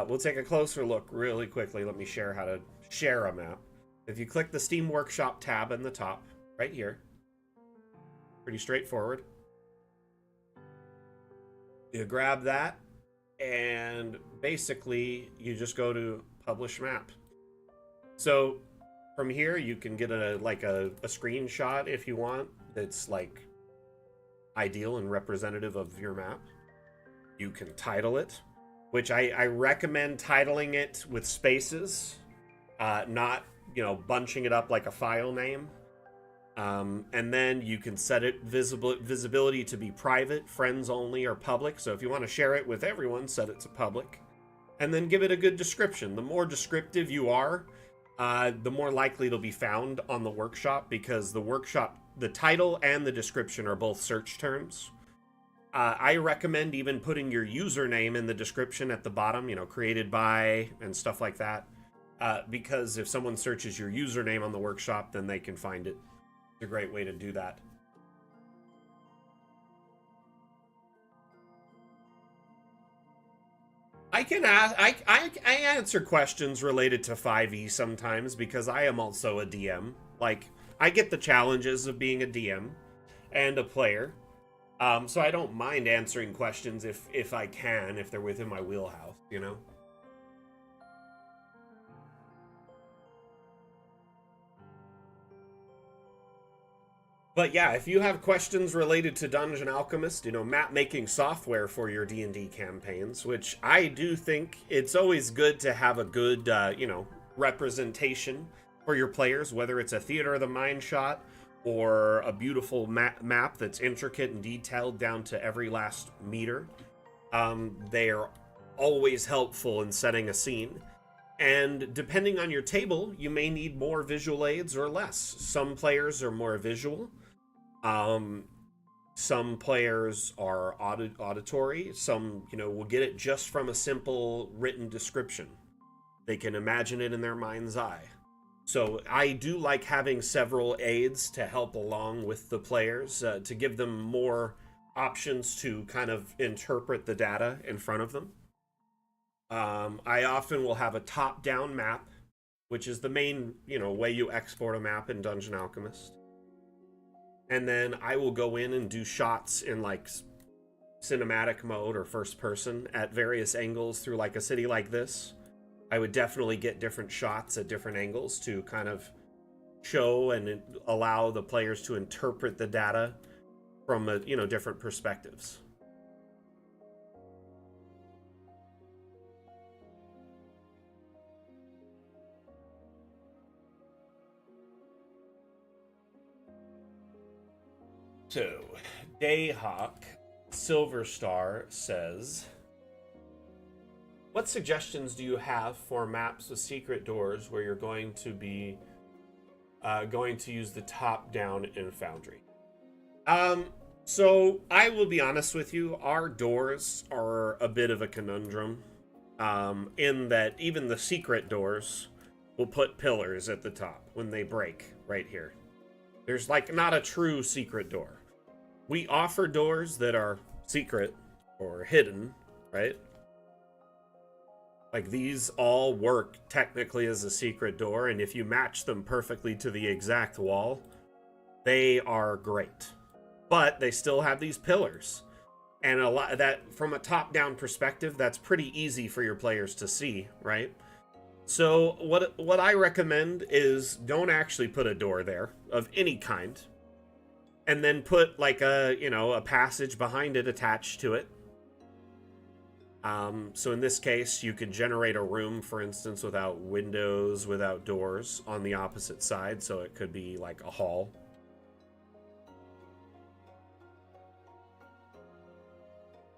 S1: We'll take a closer look really quickly. Let me share how to share a map. If you click the Steam Workshop tab in the top, right here, pretty straightforward. You grab that, and basically you just go to Publish Map. So from here you can get a screenshot if you want that's like ideal and representative of your map. You can title it, which I recommend titling it with spaces, not, you know, bunching it up like a file name. And then you can set it visibility to be private, friends only, or public. So if you want to share it with everyone, set it to public. And then give it a good description. The more descriptive you are, the more likely it'll be found on the workshop, because the workshop, the title and the description are both search terms. I recommend even putting your username in the description at the bottom, you know, created by and stuff like that. Because if someone searches your username on the workshop, then they can find it. It's a great way to do that. I can ask, I answer questions related to 5e sometimes, because I am also a DM. Like, I get the challenges of being a DM and a player. So I don't mind answering questions if I can, if they're within my wheelhouse, you know? But yeah, if you have questions related to Dungeon Alchemist, you know, map making software for your D&D campaigns, which I do think it's always good to have a good, you know, representation for your players, whether it's a Theater of the Mind shot or a beautiful map that's intricate and detailed down to every last meter. They are always helpful in setting a scene. And depending on your table, you may need more visual aids or less. Some players are more visual. Some players are auditory. Some, you know, will get it just from a simple written description. They can imagine it in their mind's eye. So I do like having several aids to help along with the players, to give them more options to kind of interpret the data in front of them. I often will have a top-down map, which is the main, you know, way you export a map in Dungeon Alchemist. And then I will go in and do shots in like cinematic mode or first person at various angles through like a city like this. I would definitely get different shots at different angles to kind of show and allow the players to interpret the data from a, you know, different perspectives. So, Dayhawk Silverstar says, what suggestions do you have for maps with secret doors where you're going to be going to use the top-down in Foundry? So I will be honest with you, our doors are a bit of a conundrum, in that even the secret doors will put pillars at the top when they break right here. There's like not a true secret door. We offer doors that are secret or hidden, right? Like these all work technically as a secret door, and if you match them perfectly to the exact wall, they are great. But they still have these pillars. And a lot that from a top-down perspective, that's pretty easy for your players to see, right? So what I recommend is don't actually put a door there of any kind, and then put like a passage behind it attached to it. So in this case, you could generate a room, for instance, without windows, without doors on the opposite side. So it could be like a hall.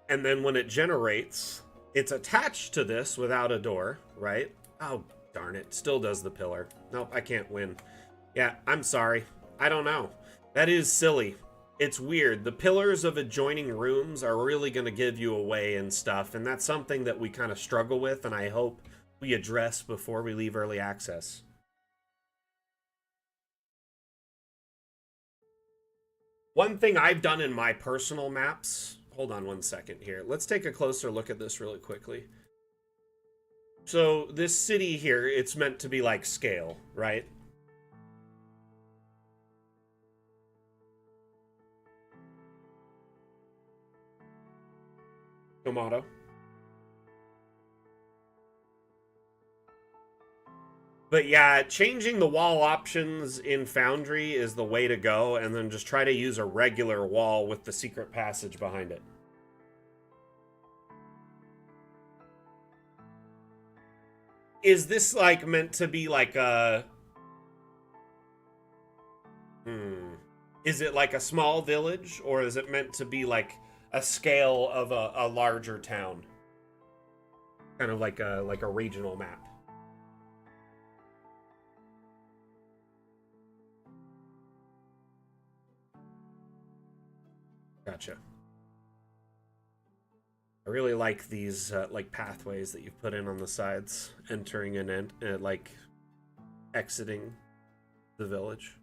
S1: And then when it generates, it's attached to this without a door, right? Oh, darn it. Still does the pillar. Nope, I can't win. Yeah, I'm sorry. I don't know. That is silly. It's weird. The pillars of adjoining rooms are really going to give you away and stuff, and that's something that we kind of struggle with, and I hope we address before we leave early access. One thing I've done in my personal maps, hold on one second here. Let's take a closer look at this really quickly. So this city here, it's meant to be like scale, right? Tomato. But yeah, changing the wall options in Foundry is the way to go, and then just try to use a regular wall with the secret passage behind it. Is this like meant to be like a... Is it like a small village, or is it meant to be like a scale of a larger town? Kind of like a regional map. Gotcha. I really like these like pathways that you've put in on the sides, entering and like exiting the village.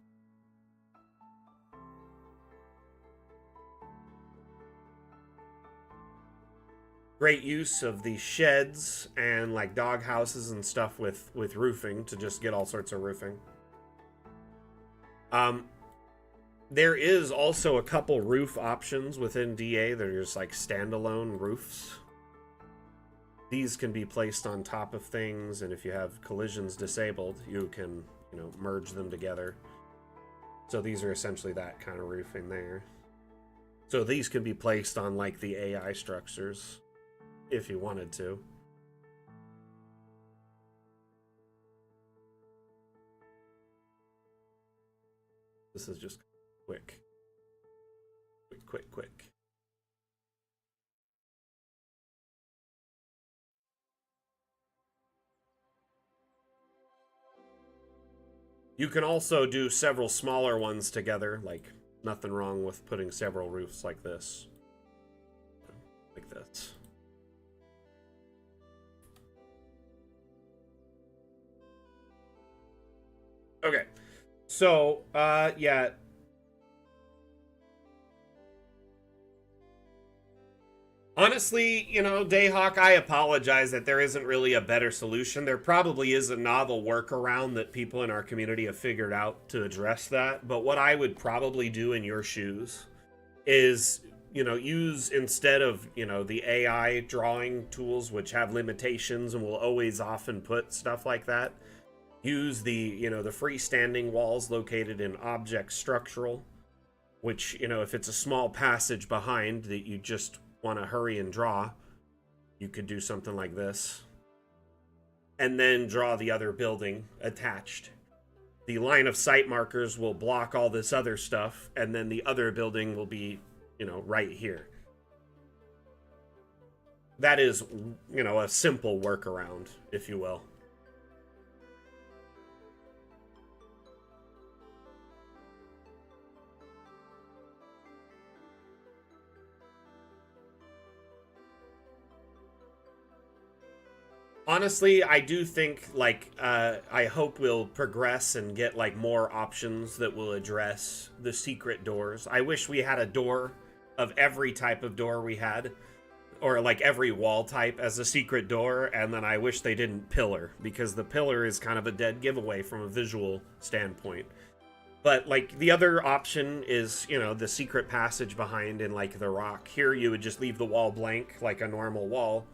S1: Great use of the sheds and like dog houses and stuff with roofing to just get all sorts of roofing. There is also a couple roof options within DA that are just like standalone roofs. These can be placed on top of things, and if you have collisions disabled, you can, merge them together. So these are essentially that kind of roofing there. So these can be placed on like the AI structures if you wanted to. This is just quick. Quick. You can also do several smaller ones together, like nothing wrong with putting several roofs like this. Like this. Okay. So, yeah. Honestly, Dayhawk, I apologize that there isn't really a better solution. There probably is a novel workaround that people in our community have figured out to address that. But what I would probably do in your shoes is, use instead of, the AI drawing tools, which have limitations and will always often put stuff like that. Use the, the freestanding walls located in object structural, which, if it's a small passage behind that you just want to hurry and draw, you could do something like this. And then draw the other building attached. The line of sight markers will block all this other stuff, and then the other building will be, right here. That is, a simple workaround, if you will. Honestly, I do think, like, I hope we'll progress and get, like, more options that will address the secret doors. I wish we had a door of every type of door we had, or, like, every wall type as a secret door, and then I wish they didn't pillar, because the pillar is kind of a dead giveaway from a visual standpoint. But, like, the other option is, the secret passage behind in, like, the rock. Here you would just leave the wall blank, like a normal wall,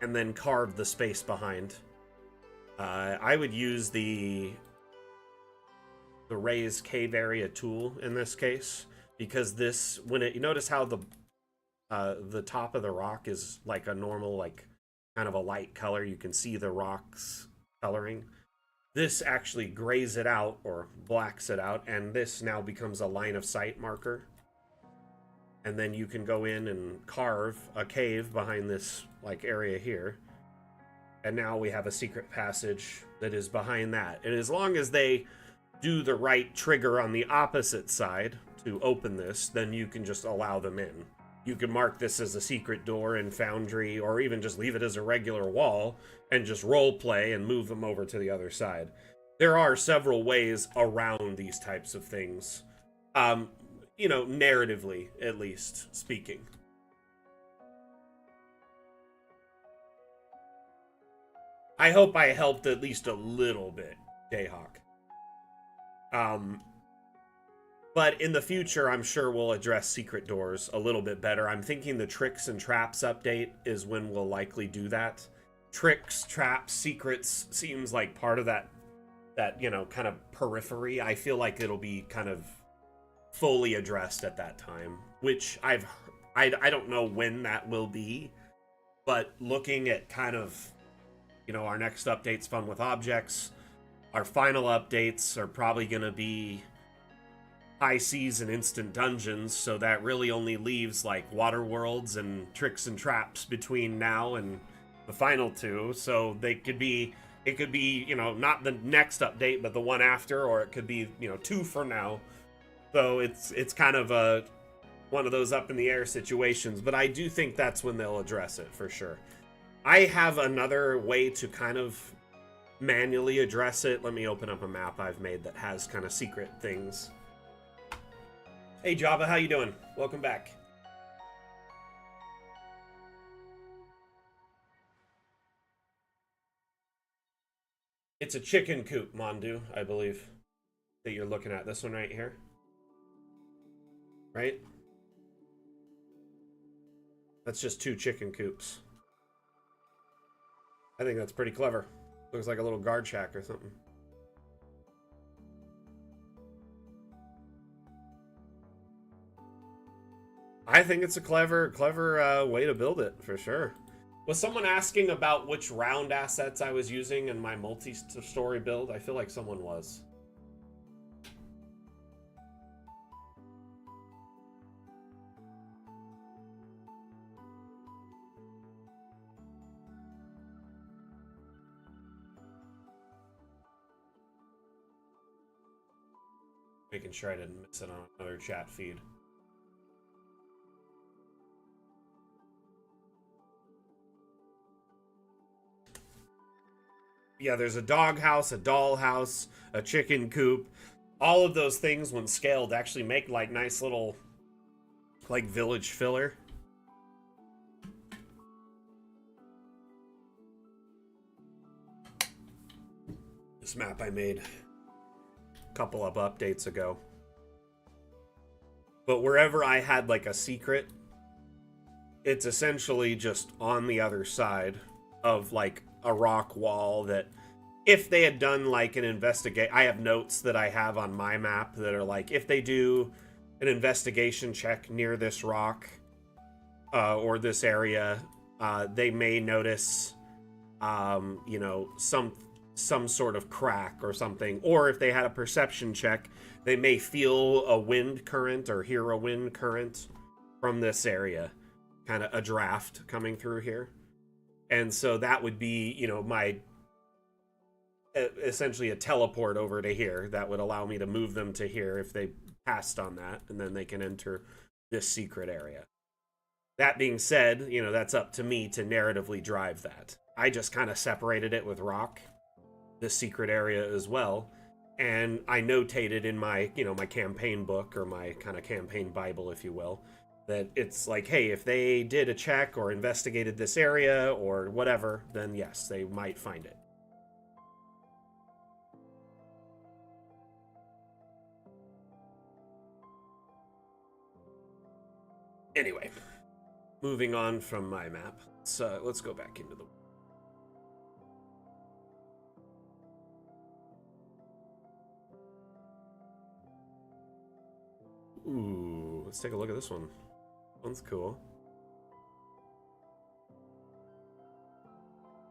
S1: and then carve the space behind. I would use the raise cave area tool in this case, because this, when it, you notice how the top of the rock is like a normal, like kind of a light color, you can see the rocks coloring. This actually grays it out or blacks it out, and this now becomes a line of sight marker. And then you can go in and carve a cave behind this like area here. And now we have a secret passage that is behind that. And as long as they do the right trigger on the opposite side to open this, then you can just allow them in. You can mark this as a secret door in Foundry, or even just leave it as a regular wall and just role play and move them over to the other side. There are several ways around these types of things. You know, narratively, at least speaking. I hope I helped at least a little bit, Jayhawk. But in the future, I'm sure we'll address secret doors a little bit better. I'm thinking the tricks and traps update is when we'll likely do that. Tricks, traps, secrets seems like part of that, you know, kind of periphery. I feel like it'll be kind of fully addressed at that time, which I don't know when that will be, but looking at kind of, you know, our next update's Fun with Objects, our final updates are probably going to be High Seas and Instant Dungeons, so that really only leaves like Water Worlds and Tricks and Traps between now and the final two, so they could be, it could be, you know, not the next update, but the one after, or it could be, you know, two for now. So it's kind of a one of those up in the air situations, but I do think that's when they'll address it for sure. I have another way to kind of manually address it. Let me open up a map I've made that has kind of secret things. Hey Java, how you doing? Welcome back. It's a chicken coop, Mondu, I believe, that you're looking at. This one right here. Right? That's just 2 chicken coops. I think that's pretty clever. Looks like a little guard shack or something. I think it's a clever way to build it, for sure. Was someone asking about which round assets I was using in my multi-story build? I feel like someone was. Making sure I didn't miss it on another chat feed. Yeah, there's a dog house, a doll house, a chicken coop. All of those things, when scaled, actually make like nice little like village filler. This map I made a couple of updates ago. But wherever I had like a secret, it's essentially just on the other side of like a rock wall that if they had done like an investigate, I have notes that I have on my map that are like, if they do an investigation check near this rock or this area, they may notice, you know, some sort of crack or something. Or if they had a perception check, they may feel a wind current or hear a wind current from this area, kind of a draft coming through here. And so that would be, you know, my essentially a teleport over to here that would allow me to move them to here if they passed on that, and then they can enter this secret area. That being said, you know, that's up to me to narratively drive that. I just kind of separated it with rock, this secret area as well, and I notated in my, you know, my campaign book, or my kind of campaign Bible, if you will, that it's like, hey, if they did a check or investigated this area or whatever, then yes, they might find it. Anyway, moving on from my map, so let's go back into the... Ooh, let's take a look at this one. One's cool.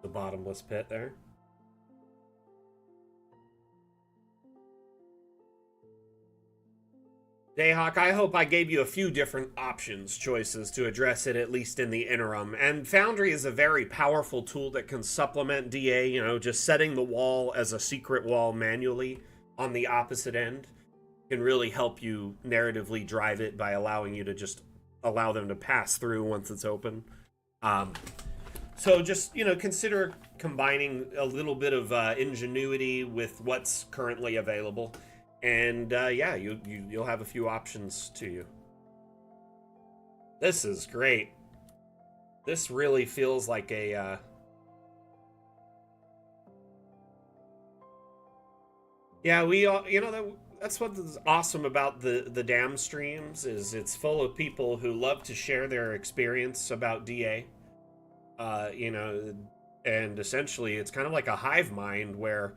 S1: The bottomless pit there. Dayhawk, I hope I gave you a few different options, choices to address it, at least in the interim. And Foundry is a very powerful tool that can supplement DA, you know, just setting the wall as a secret wall manually on the opposite end can really help you narratively drive it by allowing you to just allow them to pass through once it's open. So just, you know, consider combining a little bit of ingenuity with what's currently available. And yeah, you'll have a few options to you. This is great. This really feels like a yeah, we all, you know, that's what's awesome about the Dam streams is it's full of people who love to share their experience about DA. You know, and essentially it's kind of like a hive mind where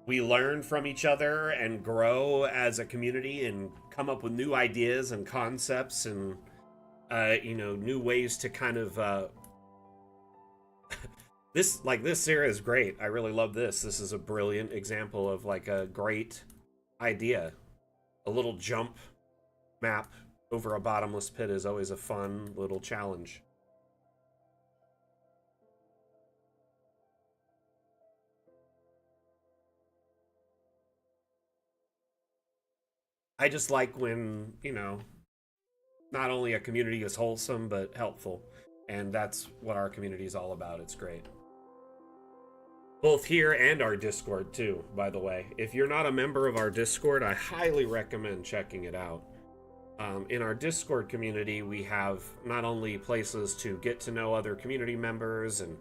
S1: we learn from each other and grow as a community and come up with new ideas and concepts and you know, new ways to kind of this era is great. I really love this. This is a brilliant example of like a great idea. A little jump map over a bottomless pit is always a fun little challenge. I just like when, you know, not only a community is wholesome, but helpful. And that's what our community is all about. It's great. Both here and our Discord, too, by the way. If you're not a member of our Discord, I highly recommend checking it out. In our Discord community, we have not only places to get to know other community members and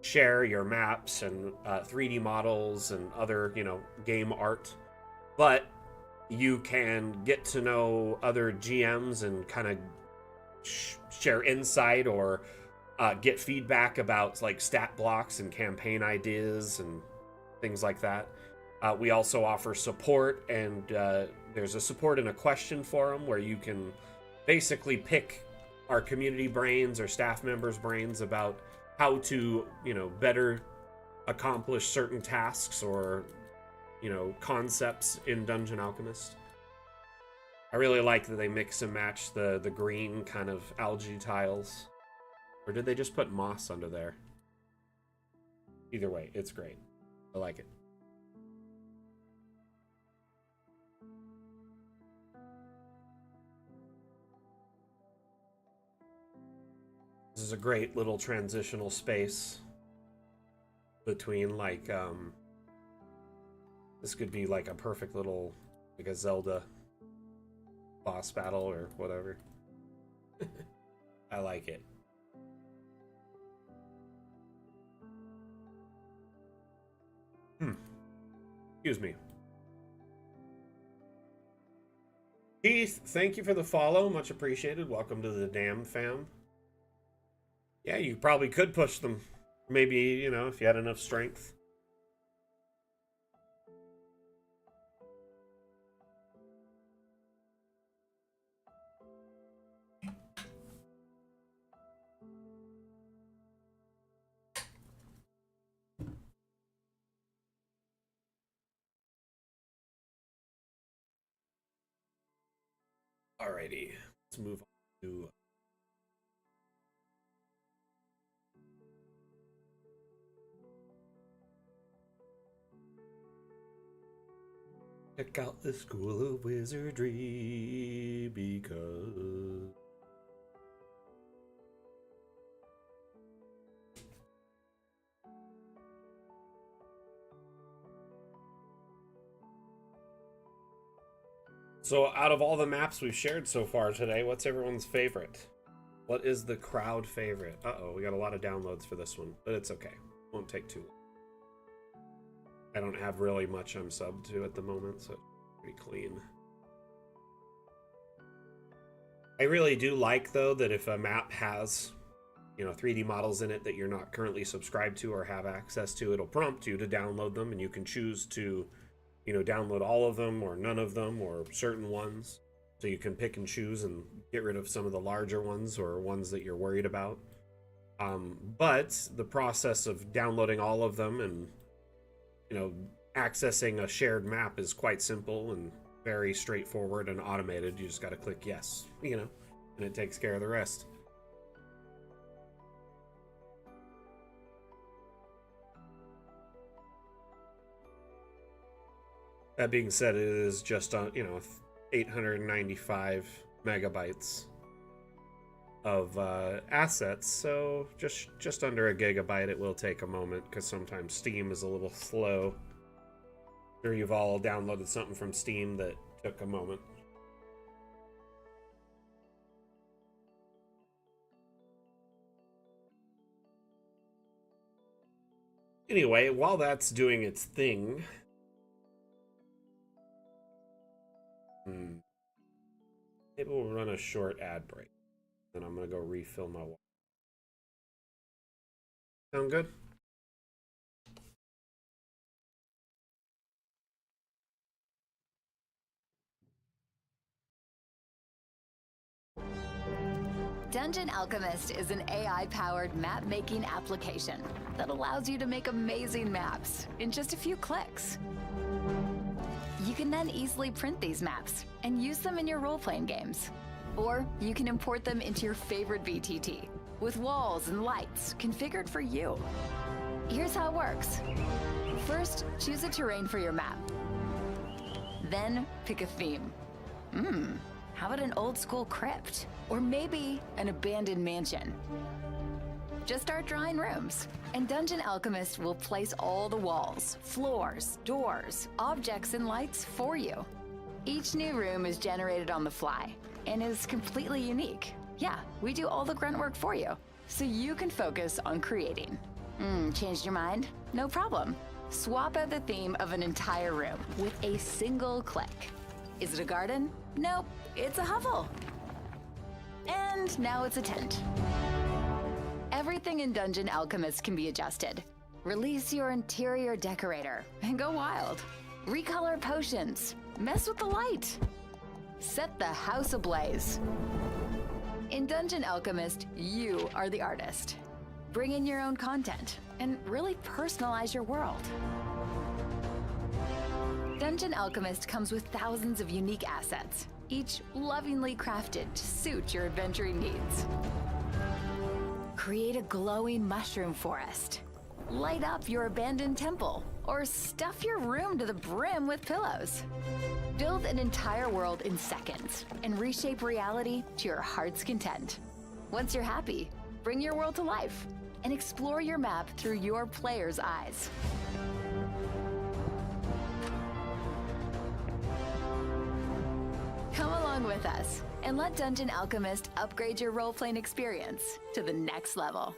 S1: share your maps and 3D models and other, you know, game art, but you can get to know other GMs and kind of share insight or get feedback about like stat blocks and campaign ideas and things like that. We also offer support, and there's a support and a question forum where you can basically pick our community brains or staff members' brains about how to, you know, better accomplish certain tasks or, you know, concepts in Dungeon Alchemist. I really like that they mix and match the green kind of algae tiles. Or did they just put moss under there? Either way, it's great. I like it. This is a great little transitional space between like this could be like a perfect little like a Zelda boss battle or whatever. I like it. Excuse me. Keith, thank you for the follow. Much appreciated. Welcome to the Dam fam. Yeah, you probably could push them. Maybe, you know, if you had enough strength. Alrighty, let's move on to check out the School of Wizardry because so out of all the maps we've shared so far today, what's everyone's favorite? What is the crowd favorite? Uh-oh, we got a lot of downloads for this one, but it's okay. Won't take too long. I don't have really much I'm subbed to at the moment, so it's pretty clean. I really do like, though, that if a map has, you know, 3D models in it that you're not currently subscribed to or have access to, it'll prompt you to download them, and you can choose to, you know, download all of them or none of them or certain ones. so you can pick and choose and get rid of some of the larger ones or ones that you're worried about. But the process of downloading all of them and, accessing a shared map is quite simple and very straightforward and automated. You just got to click yes, and it takes care of the rest. That being said, it is just on, 895 megabytes of assets, so just under a gigabyte. It will take a moment because sometimes Steam is a little slow. I'm sure you've all downloaded something from Steam that took a moment. Anyway, while that's doing its thing, maybe we'll run a short ad break. Then I'm gonna go refill my water. Sound good?
S2: Dungeon Alchemist is an AI-powered map-making application that allows you to make amazing maps in just a few clicks. You can then easily print these maps and use them in your role-playing games. Or you can import them into your favorite VTT with walls and lights configured for you. Here's how it works. First, choose a terrain for your map. Then pick a theme. How about an old-school crypt? Or maybe an abandoned mansion? Just start drawing rooms, and Dungeon Alchemist will place all the walls, floors, doors, objects, and lights for you. Each new room is generated on the fly and is completely unique. Yeah, we do all the grunt work for you, so you can focus on creating. Changed your mind? No problem. Swap out the theme of an entire room with a single click. Is it a garden? Nope, it's a hovel. And now it's a tent. Everything in Dungeon Alchemist can be adjusted. Release your interior decorator and go wild. Recolor potions. Mess with the light. Set the house ablaze. In Dungeon Alchemist, you are the artist. Bring in your own content and really personalize your world. Dungeon Alchemist comes with thousands of unique assets, each lovingly crafted to suit your adventuring needs. Create a glowing mushroom forest. Light up your abandoned temple, or stuff your room to the brim with pillows. Build an entire world in seconds and reshape reality to your heart's content. Once you're happy, bring your world to life and explore your map through your player's eyes. Come along with us and let Dungeon Alchemist upgrade your role-playing experience to the next level.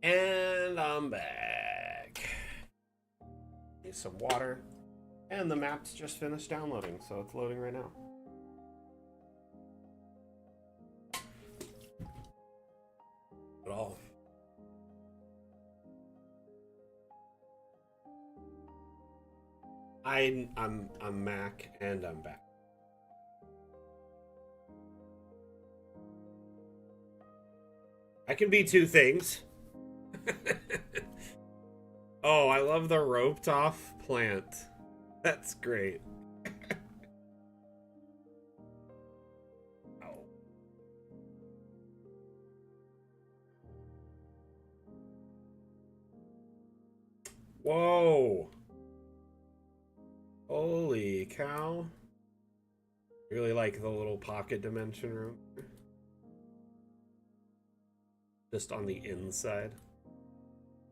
S1: And I'm back. Need some water. And the map's just finished downloading, so it's loading right now. At all. I'm Mac and I'm back. I can be two things. Oh, I love the roped off plant. That's great. Oh. Whoa. Holy cow. Really like the little pocket dimension room. Just on the inside.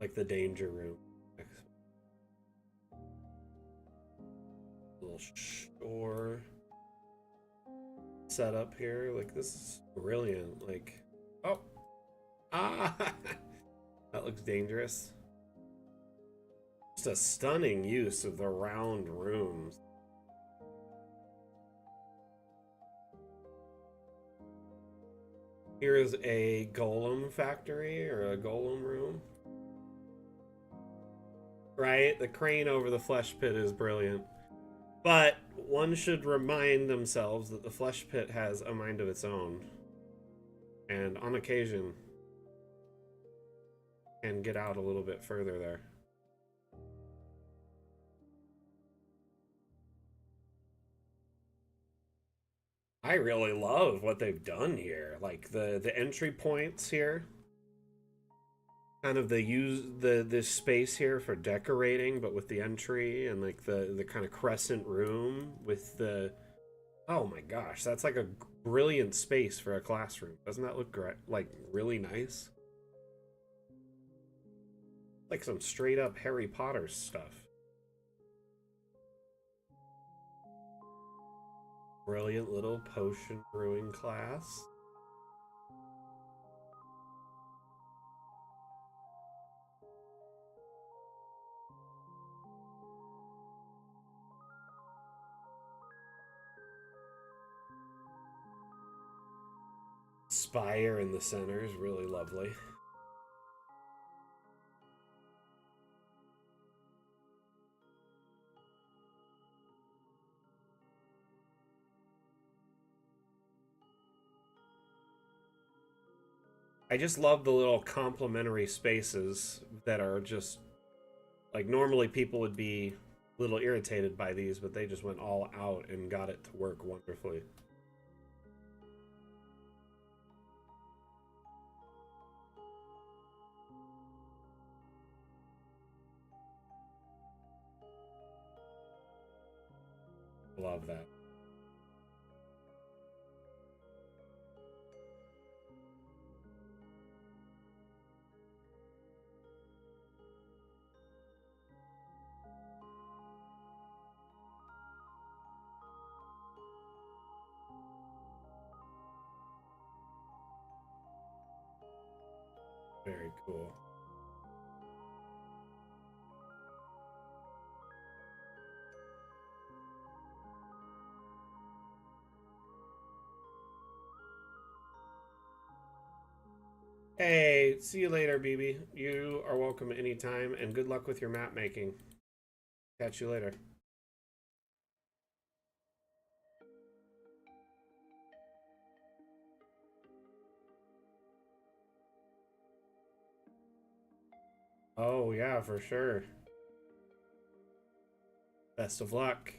S1: Like the danger room. little store set up here. Like, this is brilliant. Like, oh, ah, that looks dangerous. Just a stunning use of the round rooms. Here is a golem factory or a golem room. Right? The crane over the flesh pit is brilliant. But one should remind themselves that the flesh pit has a mind of its own. And on occasion, can get out a little bit further there. I really love what they've done here. Like the entry points here. Kind of this space here for decorating, but with the entry and like the kind of crescent room with the, oh my gosh, that's like a brilliant space for a classroom. Doesn't that look great? Like really nice? Like some straight up Harry Potter stuff. Brilliant little potion brewing class. Spire in the center is really lovely. I just love the little complementary spaces that are just like normally people would be a little irritated by these, but they just went all out and got it to work wonderfully. Love that. Very cool. Hey, see you later, BB. You are welcome anytime, and good luck with your map making. Catch you later. Oh, yeah, for sure. Best of luck.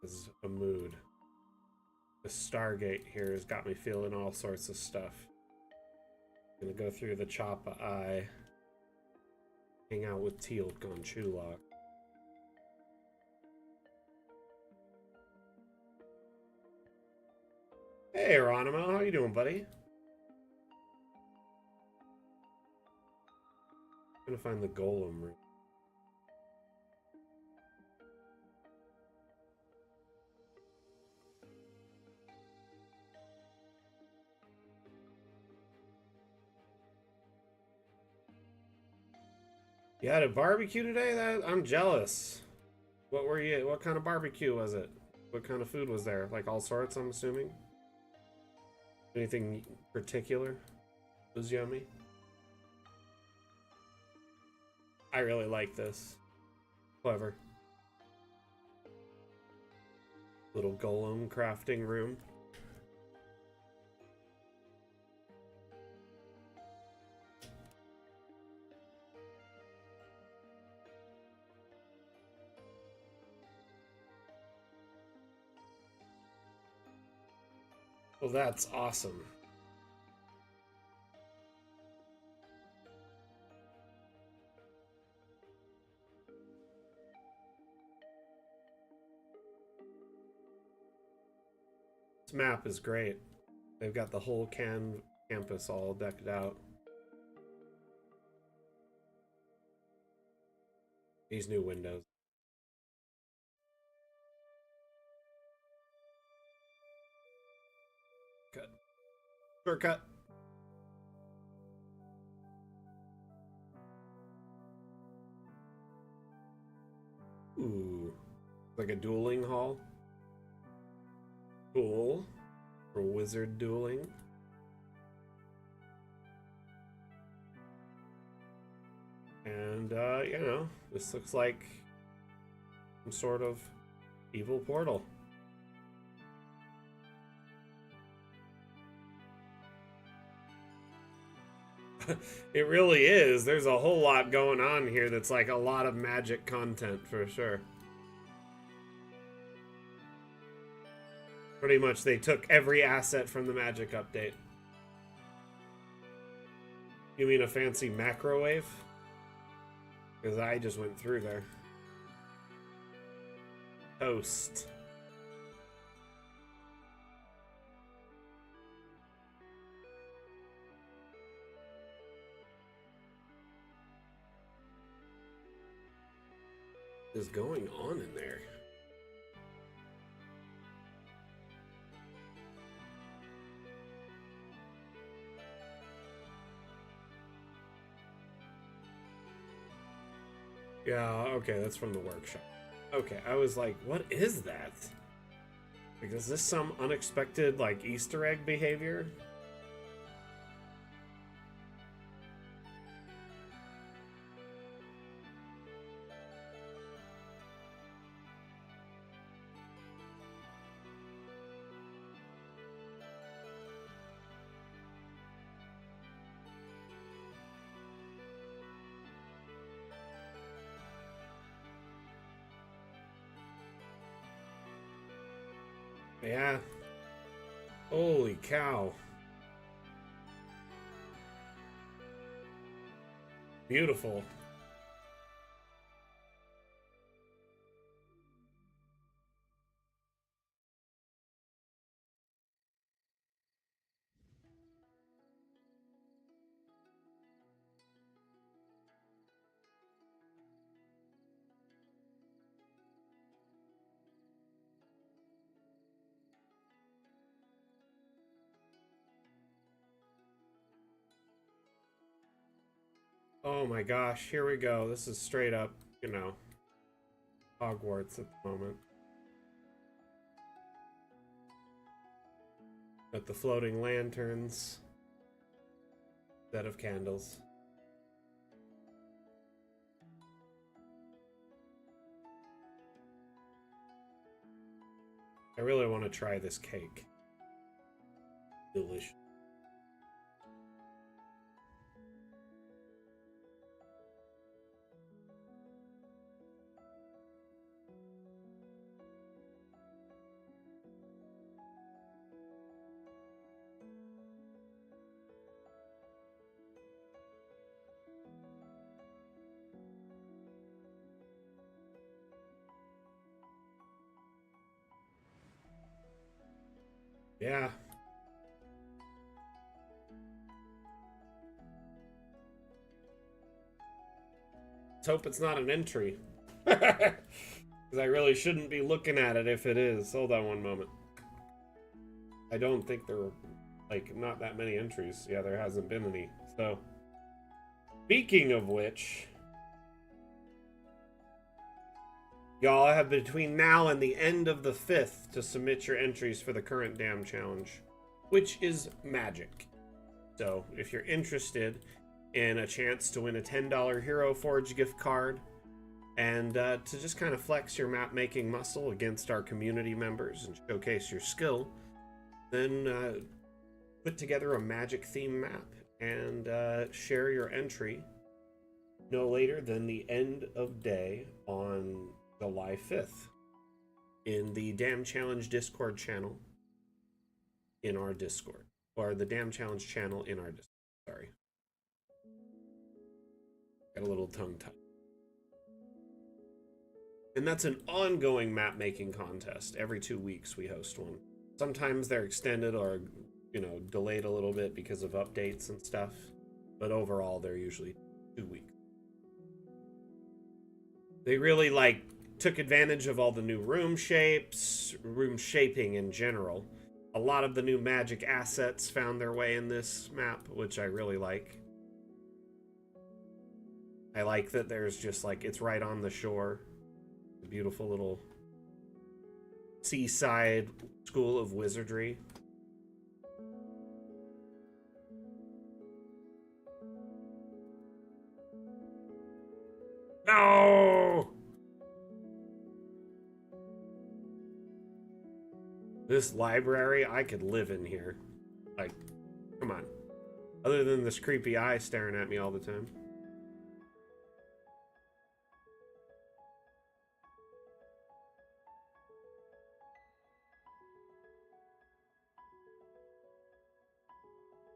S1: This is a mood. The Stargate here has got me feeling all sorts of stuff. Gonna go through the Choppa Eye. Hang out with Teal Gonchulok. Hey, Eronimo, how you doing, buddy? I'm gonna find the golem room. You had a barbecue today? I'm jealous. What kind of barbecue was it? What kind of food was there? Like all sorts, I'm assuming? Anything particular was yummy? I really like this. Clever. Little golem crafting room. Well, that's awesome. This map is great. They've got the whole campus all decked out. These new windows. Cut. Shortcut. Ooh. Like a dueling hall. Cool. For wizard dueling. And, you know, this looks like some sort of evil portal. It really is. There's a whole lot going on here that's like a lot of magic content for sure. Pretty much they took every asset from the magic update. You mean a fancy macrowave? Because I just went through there. Toast. What is going on in there? Yeah, okay, that's from the workshop. Okay, I was like, what is that? Like, is this some unexpected, like, Easter egg behavior? Yeah. Holy cow. Beautiful. Oh my gosh, here we go. This is straight up, you know, Hogwarts at the moment. Got the floating lanterns. Set of candles. I really want to try this cake. Delicious. Yeah. Let's hope it's not an entry. Because I really shouldn't be looking at it if it is. Hold on one moment. I don't think there were, like, not that many entries. Yeah, there hasn't been any. So, speaking of which, y'all have between now and the end of the 5th to submit your entries for the current Dam Challenge, which is magic. So, if you're interested in a chance to win a $10 Hero Forge gift card, and to just kind of flex your map making muscle against our community members and showcase your skill, then put together a magic theme map and share your entry no later than the end of day on July 5th in the Dam Challenge Discord channel in our Discord, or the Dam Challenge channel in our Discord. Sorry. Got a little tongue-tied. And that's an ongoing map making contest. Every 2 weeks we host one. Sometimes they're extended or you know, delayed a little bit because of updates and stuff. But overall, they're usually 2 weeks. They really, like, took advantage of all the new room shapes, room shaping in general. A lot of the new magic assets found their way in this map, which I really like. I like that there's just, like, it's right on the shore. A beautiful little seaside school of wizardry. No! This library, I could live in here. Like, come on. Other than this creepy eye staring at me all the time.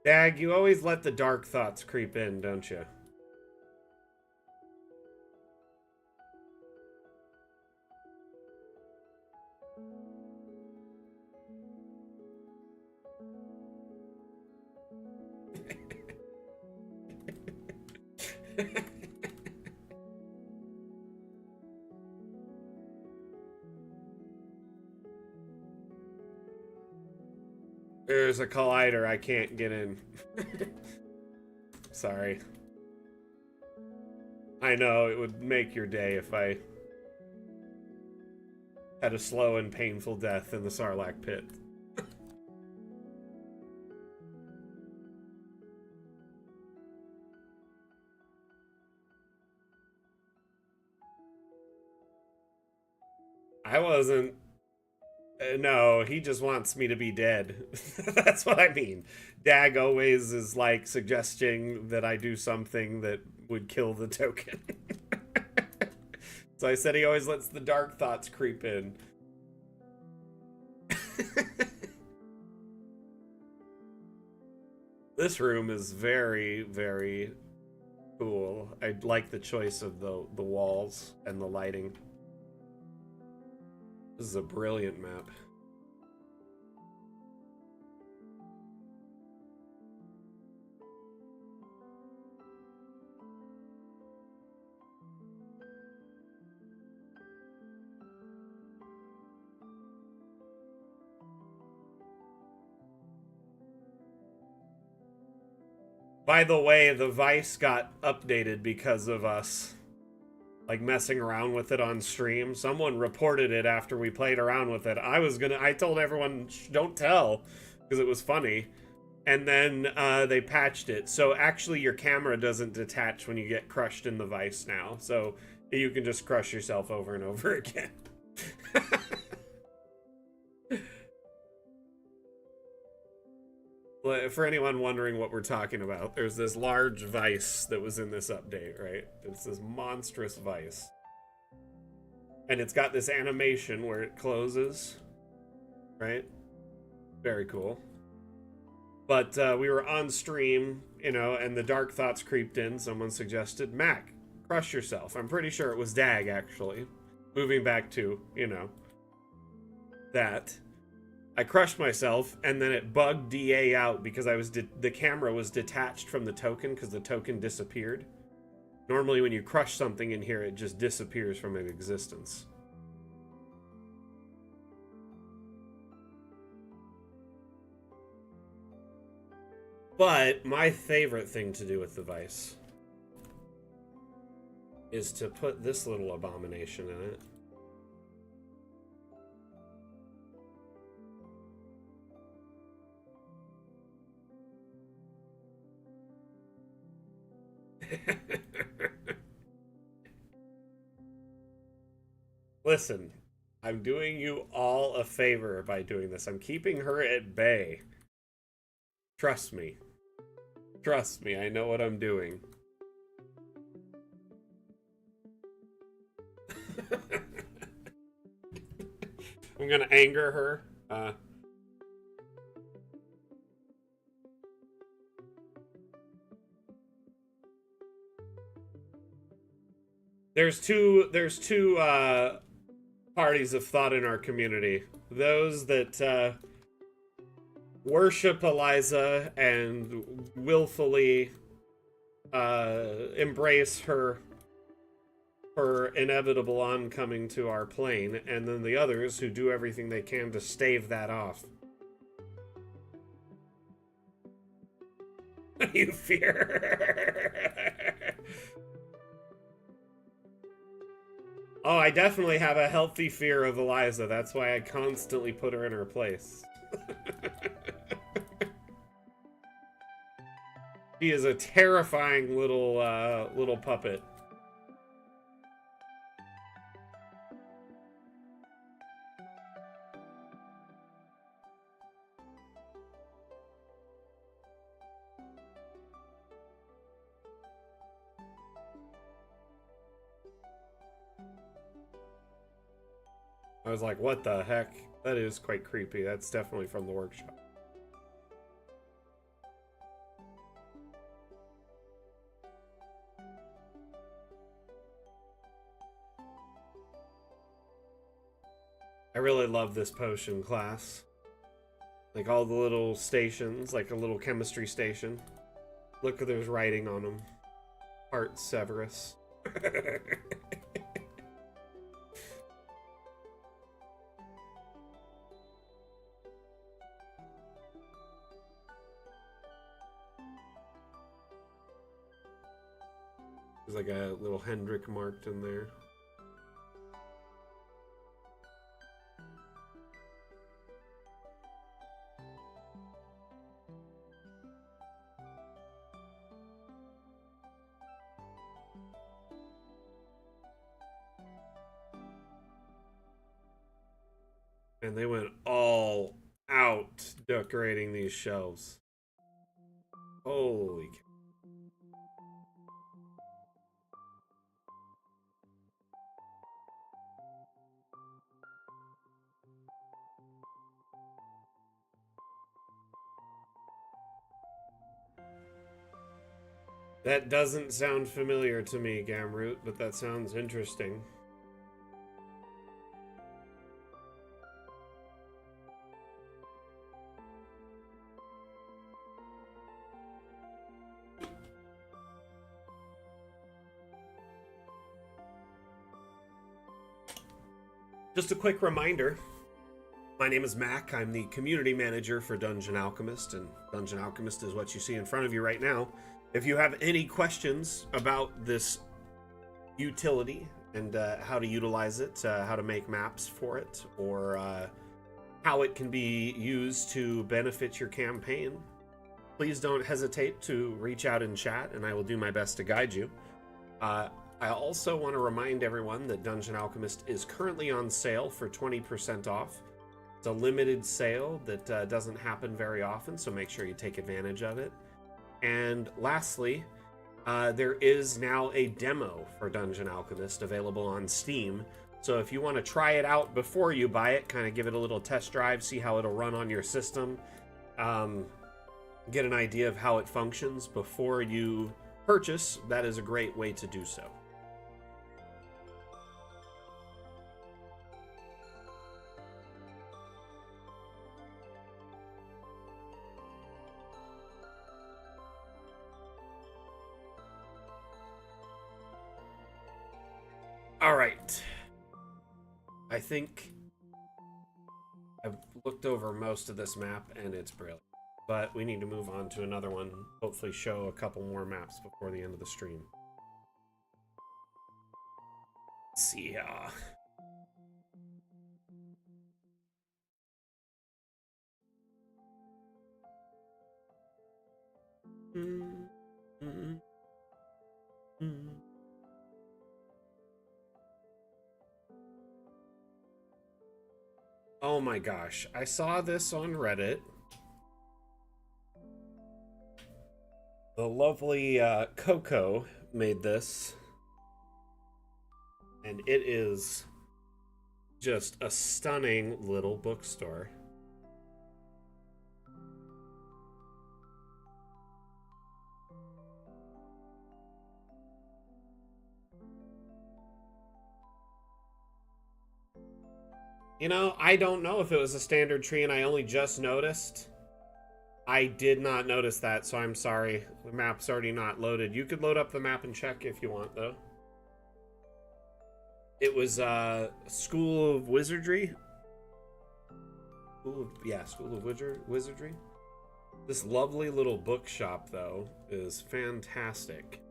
S1: Dag, you always let the dark thoughts creep in, don't you? There's a collider, I can't get in. Sorry. I know, it would make your day if I had a slow and painful death in the Sarlacc pit. I wasn't... no, he just wants me to be dead. That's what I mean. Dag always is like suggesting that I do something that would kill the token. So I said he always lets the dark thoughts creep in. This room is very, very cool. I like the choice of the walls and the lighting. This is a brilliant map. By the way, the Vice got updated because of us, like, messing around with it on stream. Someone reported it after we played around with it. I told everyone, don't tell, because it was funny. And then they patched it. So actually your camera doesn't detach when you get crushed in the Vice now. So you can just crush yourself over and over again. For anyone wondering what we're talking about, there's this large vice that was in this update, right? It's this monstrous vice. And it's got this animation where it closes, right? Very cool. But we were on stream, you know, and the dark thoughts creeped in. Someone suggested, Mac, crush yourself. I'm pretty sure it was Dag, actually. Moving back to, you know, that. I crushed myself, and then it bugged DA out because the camera was detached from the token because the token disappeared. Normally when you crush something in here, it just disappears from existence. But my favorite thing to do with the Vice is to put this little abomination in it. Listen, I'm doing you all a favor by doing this. I'm keeping her at bay. Trust me. Trust me, I know what I'm doing. I'm gonna anger her. There's two parties of thought in our community. Those that worship Eliza and willfully embrace her inevitable oncoming to our plane, and then the others who do everything they can to stave that off. You fear. Oh, I definitely have a healthy fear of Eliza. That's why I constantly put her in her place. She is a terrifying little puppet. I was like, what the heck? That is quite creepy. That's definitely from the workshop. I really love this potion class. Like all the little stations, like a little chemistry station. Look, there's writing on them. Art Severus. There's like a little Hendrik marked in there. And they went all out decorating these shelves. Holy cow. That doesn't sound familiar to me, Gamroot, but that sounds interesting. Just a quick reminder, my name is Mac. I'm the community manager for Dungeon Alchemist, and Dungeon Alchemist is what you see in front of you right now. If you have any questions about this utility and how to utilize it, how to make maps for it, or how it can be used to benefit your campaign, please don't hesitate to reach out in chat, and I will do my best to guide you. I also want to remind everyone that Dungeon Alchemist is currently on sale for 20% off. It's a limited sale that doesn't happen very often, so make sure you take advantage of it. And lastly, there is now a demo for Dungeon Alchemist available on Steam. So if you want to try it out before you buy it, kind of give it a little test drive, see how it'll run on your system, get an idea of how it functions before you purchase, that is a great way to do so. All right. I think I've looked over most of this map and it's brilliant. But we need to move on to another one. Hopefully show a couple more maps before the end of the stream. Let's see. Oh my gosh, I saw this on Reddit. The lovely Coco made this, and it is just a stunning little bookstore. You know, I don't know if it was a standard tree and I only just noticed, I did not notice that, so I'm sorry. The map's already not loaded. You could load up the map and check if you want, though. It was School of Wizardry. School of Wizardry. This lovely little bookshop, though, is fantastic.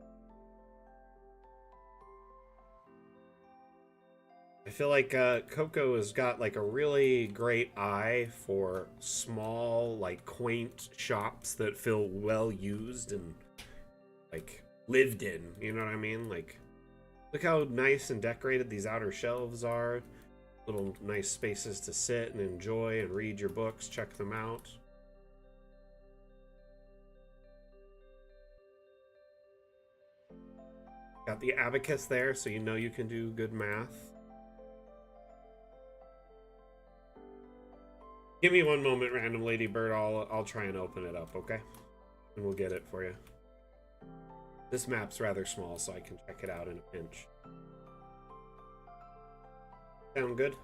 S1: I feel like Coco has got like a really great eye for small, like quaint shops that feel well used and like lived in. You know what I mean? Like, look how nice and decorated these outer shelves are. Little nice spaces to sit and enjoy and read your books, check them out. Got the abacus there, so you know you can do good math. Give me one moment, random ladybird. I'll try and open it up, okay? And we'll get it for you. This map's rather small, so I can check it out in a pinch. Sound good?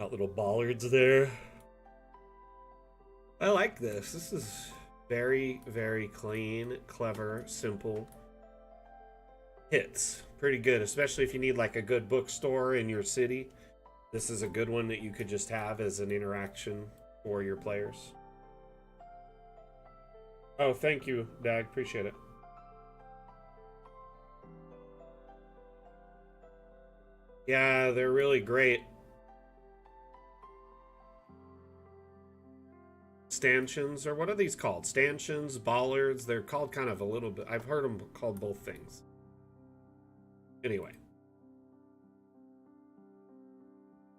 S1: Got little bollards there. I like this. This is very, very clean, clever, simple. Hits. Pretty good, especially if you need like a good bookstore in your city. This is a good one that you could just have as an interaction for your players. Oh, thank you, Dag. Appreciate it. Yeah, they're really great. Stanchions, or what are these called? Stanchions, bollards. They're called kind of a little bit. I've heard them called both things. Anyway.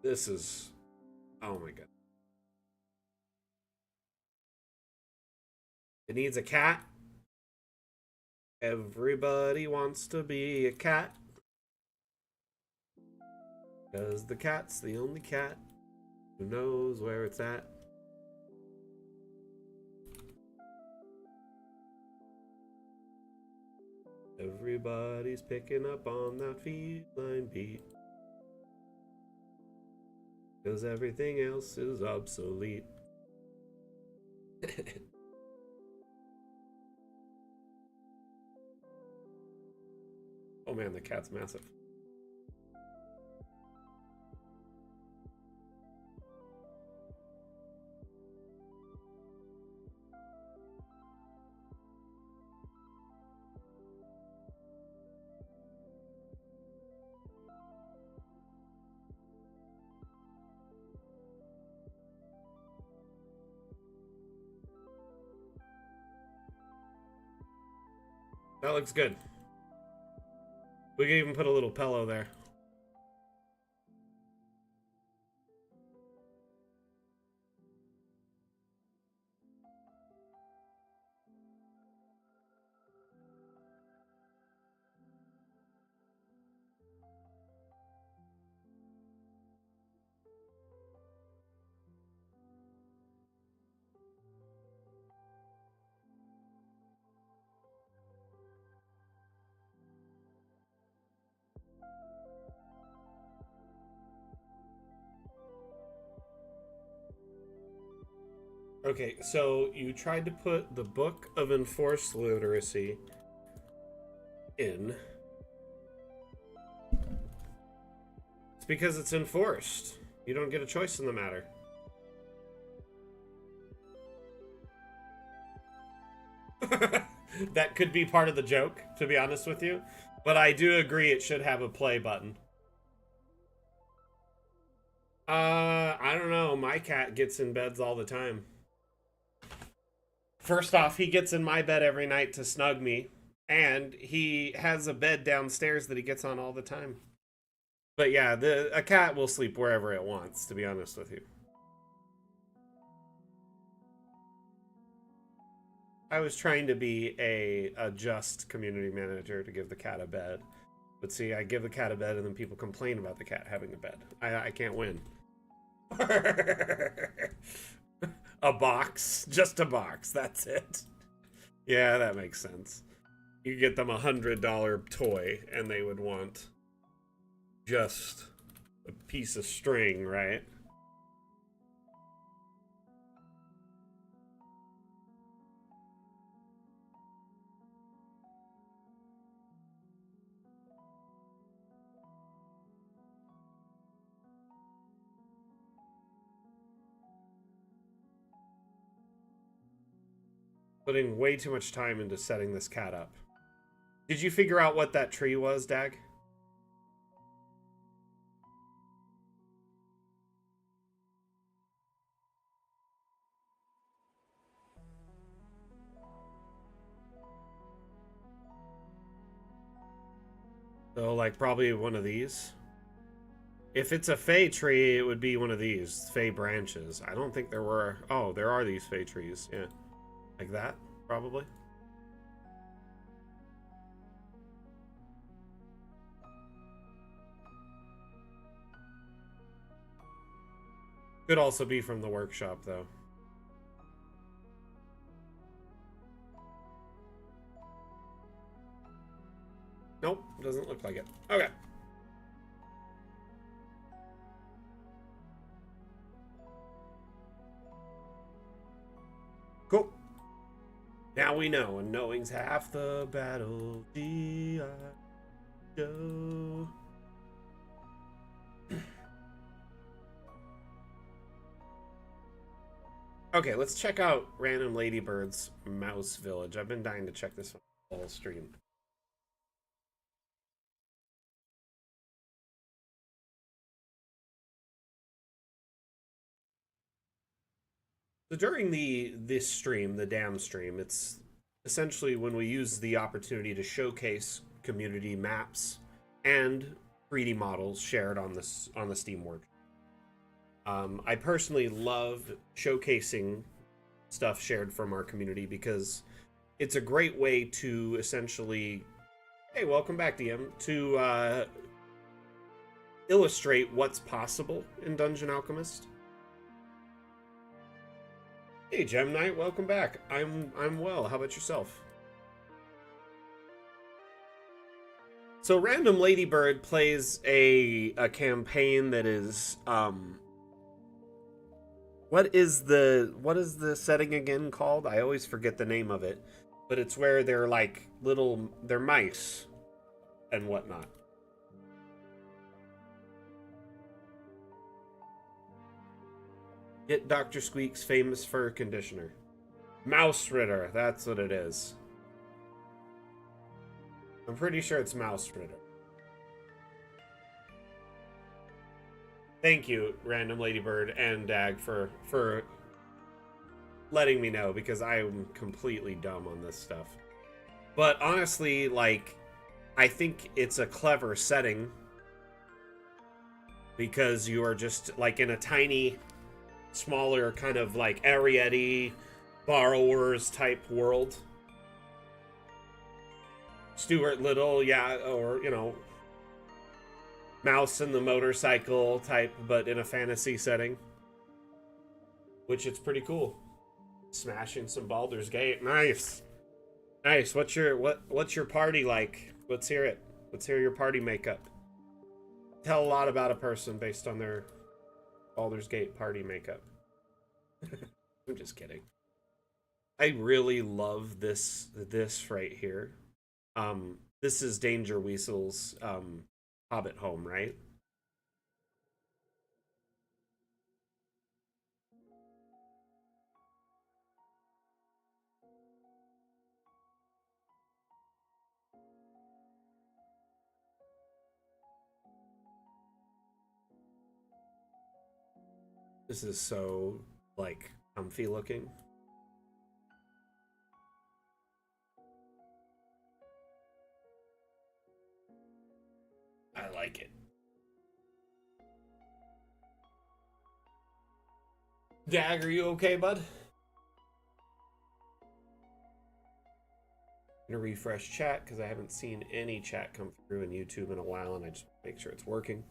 S1: This is, oh my god. It needs a cat. Everybody wants to be a cat. Because the cat's the only cat who knows where it's at. Everybody's picking up on that feline beat. Because everything else is obsolete. Oh man, the cat's massive. That looks good. We can even put a little pillow there. Okay, so you tried to put the Book of Enforced Literacy in. It's because it's enforced. You don't get a choice in the matter. That could be part of the joke, to be honest with you. But I do agree it should have a play button. I don't know. My cat gets in beds all the time. First off, he gets in my bed every night to snug me, and he has a bed downstairs that he gets on all the time. But yeah, a cat will sleep wherever it wants, to be honest with you. I was trying to be a just community manager to give the cat a bed. But see, I give the cat a bed and then people complain about the cat having a bed. I can't win. A box. Just a box. That's it. Yeah, that makes sense. You get them $100 toy and they would want just a piece of string, right? Putting way too much time into setting this cat up. Did you figure out what that tree was, Dag? So, like, probably one of these. If it's a Fey tree, it would be one of these. Fey branches. I don't think there were... Oh, there are these Fey trees. Yeah. Like that, probably. Could also be from the workshop, though. Nope, doesn't look like it. Okay. Cool. Now we know, and knowing's half the battle. G.I. Joe. Okay, let's check out Random Ladybird's Mouse Village. I've been dying to check this whole stream. So during this stream, the Dam stream, it's essentially when we use the opportunity to showcase community maps and 3D models shared on the Steamworks. I personally love showcasing stuff shared from our community because it's a great way to essentially, hey, welcome back, DM, to illustrate what's possible in Dungeon Alchemist. Hey, Gem Knight, welcome back. I'm well. How about yourself? So Random Ladybird plays a campaign that is what is the setting again called? I always forget the name of it, but it's where they're like they're mice and whatnot. Get Dr. Squeak's famous fur conditioner. Mouse Ritter, that's what it is. I'm pretty sure it's Mouse Ritter. Thank you, Random Ladybird and Dag, for letting me know, because I am completely dumb on this stuff. But honestly, like, I think it's a clever setting because you are just like in a tiny, smaller kind of like Ariete borrowers type world. Stuart Little, yeah, or, you know, Mouse and the Motorcycle type, but in a fantasy setting, which it's pretty cool. Smashing some Baldur's Gate, nice. What's your party like? Let's hear it. Let's hear your party makeup. Tell a lot about a person based on their Baldur's Gate party makeup. I'm just kidding. I really love this right here. This is Danger Weasel's Hobbit home, right? This is so, like, comfy looking. I like it. Dag, are you okay, bud? I'm gonna refresh chat because I haven't seen any chat come through in YouTube in a while, and I just make sure it's working.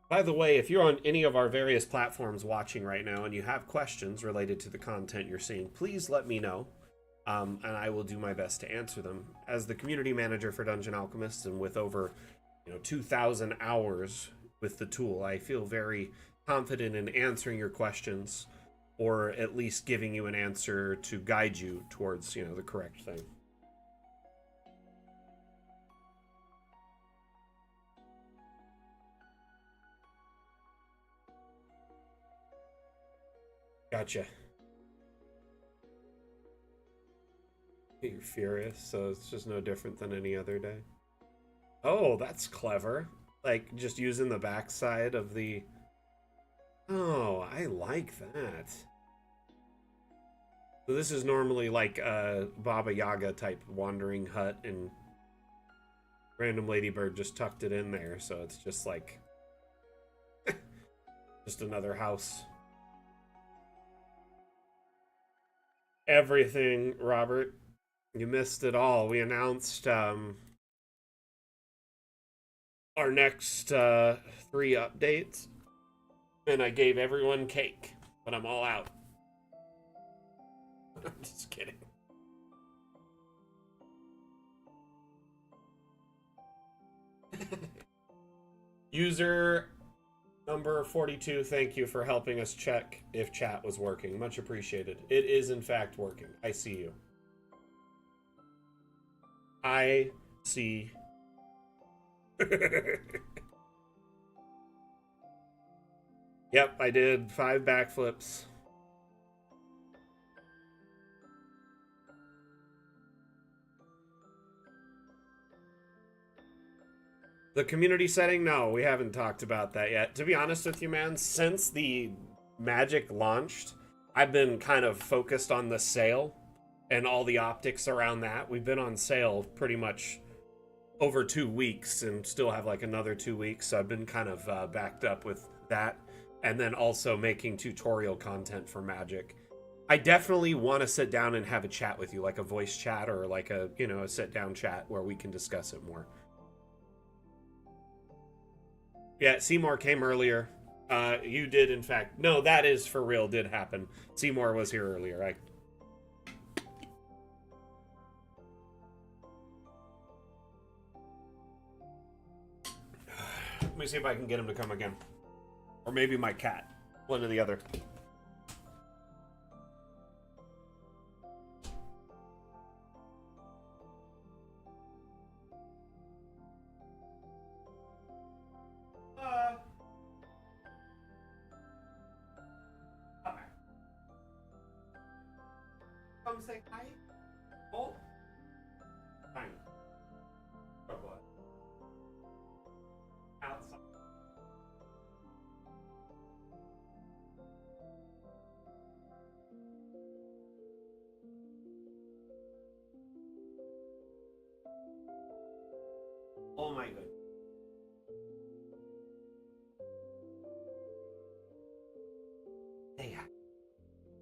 S1: By the way, if you're on any of our various platforms watching right now and you have questions related to the content you're seeing, please let me know, and I will do my best to answer them. As the community manager for Dungeon Alchemist, and with over 2,000 hours with the tool, I feel very confident in answering your questions, or at least giving you an answer to guide you towards the correct thing. Gotcha. You're furious, so it's just no different than any other day. Oh, that's clever. Like, just using the backside of the... Oh, I like that. So this is normally like a Baba Yaga type wandering hut, and Random Ladybird just tucked it in there, so it's just like... just another house. Everything, Robert. You missed it all. We announced our next 3 updates, and I gave everyone cake, but I'm all out. I'm just kidding. User number 42, thank you for helping us check if chat was working. Much appreciated. It is in fact working. I see you. I see. Yep, I did 5 backflips. The community setting? No, we haven't talked about that yet. To be honest with you, man, since the Magic launched, I've been kind of focused on the sale and all the optics around that. We've been on sale pretty much over 2 weeks and still have like another 2 weeks. So I've been kind of backed up with that. And then also making tutorial content for Magic. I definitely want to sit down and have a chat with you, like a voice chat or like a, you know, a sit down chat where we can discuss it more. Yeah, Seymour came earlier. You did, in fact. No, that is for real, did happen. Seymour was here earlier. Let me see if I can get him to come again. Or maybe my cat. One or the other. Come say hi. Oh. Fine. Oh, boy. Outside. Oh my goodness. Hey,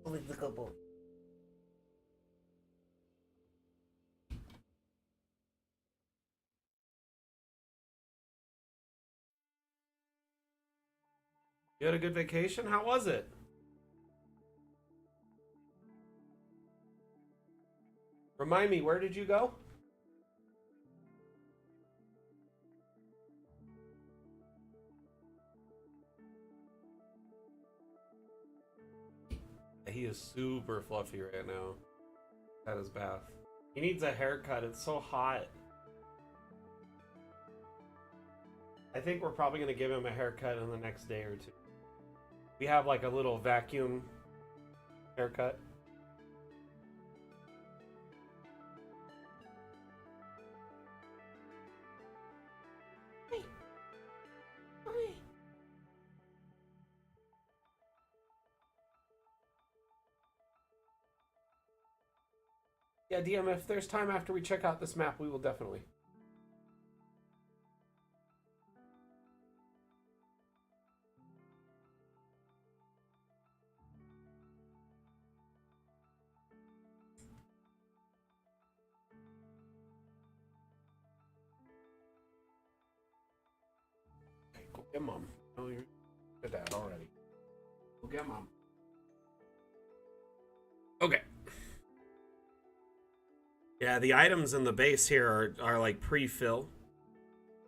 S1: leave the couple. You had a good vacation? How was it? Remind me, where did you go? He is super fluffy right now at his bath. He needs a haircut. It's so hot. I think we're probably going to give him a haircut in the next day or two. We have like a little vacuum haircut. Yeah, DM, if there's time after we check out this map, we will definitely. Okay, go get mom. Oh, you're good dad already. Go get mom. Okay. Yeah, the items in the base here are like pre-fill.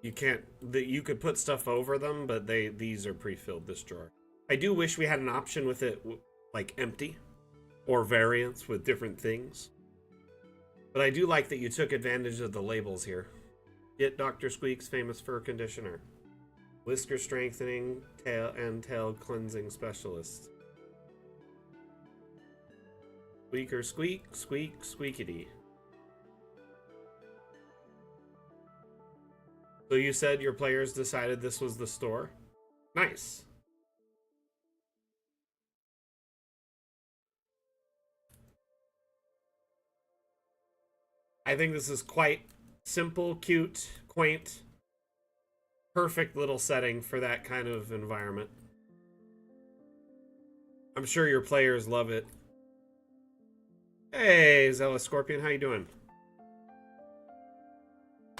S1: You can't, you could put stuff over them, but these are pre-filled, this drawer. I do wish we had an option with it like empty or variants with different things. But I do like that you took advantage of the labels here. Get Dr. Squeak's famous fur conditioner. Whisker strengthening, tail and tail cleansing specialist. Squeaker squeak, squeak, squeakity. So you said your players decided this was the store? Nice. I think this is quite simple, cute, quaint, perfect little setting for that kind of environment. I'm sure your players love it. Hey, Zealous Scorpion, how you doing?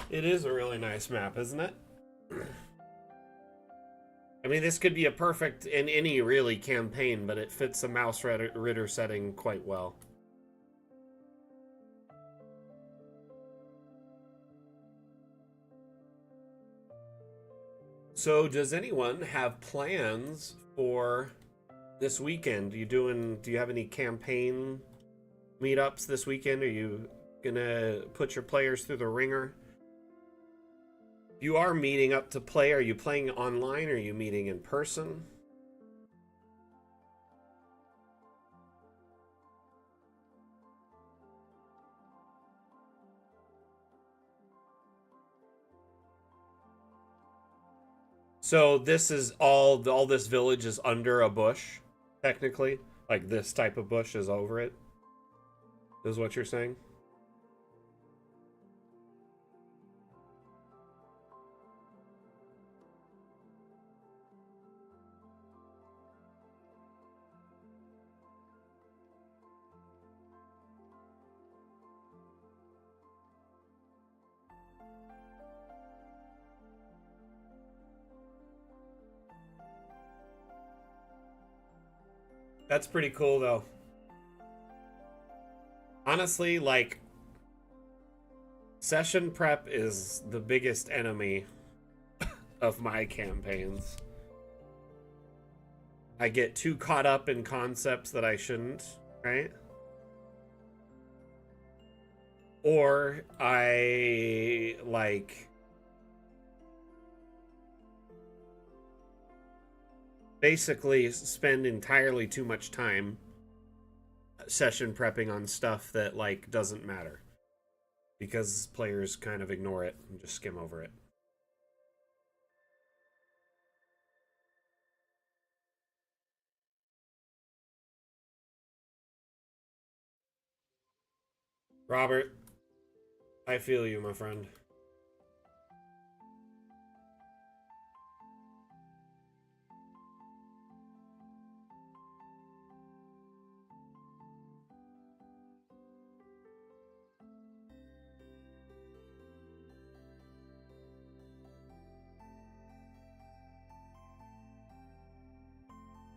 S1: It is a really nice map, isn't it? I mean, this could be a perfect in any really campaign, but it fits the Mouse Ritter setting quite well. So, does anyone have plans for this weekend? Do you have any campaign meetups this weekend? Are you gonna put your players through the ringer? If you are meeting up to play, are you playing online or are you meeting in person? So this is all this village is under a bush, technically. Like this type of bush is over it. Is what you're saying? That's pretty cool though. Honestly, like session prep is the biggest enemy of my campaigns. I get too caught up in concepts that I shouldn't, right? Or I like basically spend entirely too much time session prepping on stuff that like doesn't matter because players kind of ignore it and just skim over it. Robert, I feel you, my friend.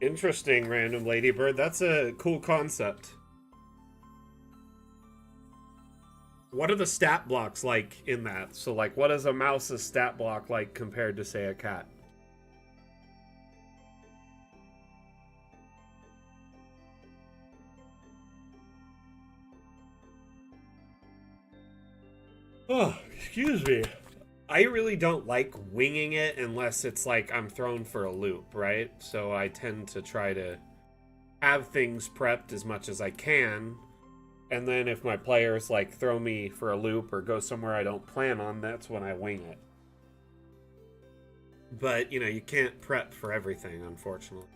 S1: Interesting, random ladybird. That's a cool concept. What are the stat blocks like in that? So, like, what is a mouse's stat block like compared to, say, a cat? Oh, excuse me. I really don't like winging it unless it's like I'm thrown for a loop, right? So I tend to try to have things prepped as much as I can. And then if my players like throw me for a loop or go somewhere I don't plan on, that's when I wing it. But, you know, you can't prep for everything, unfortunately.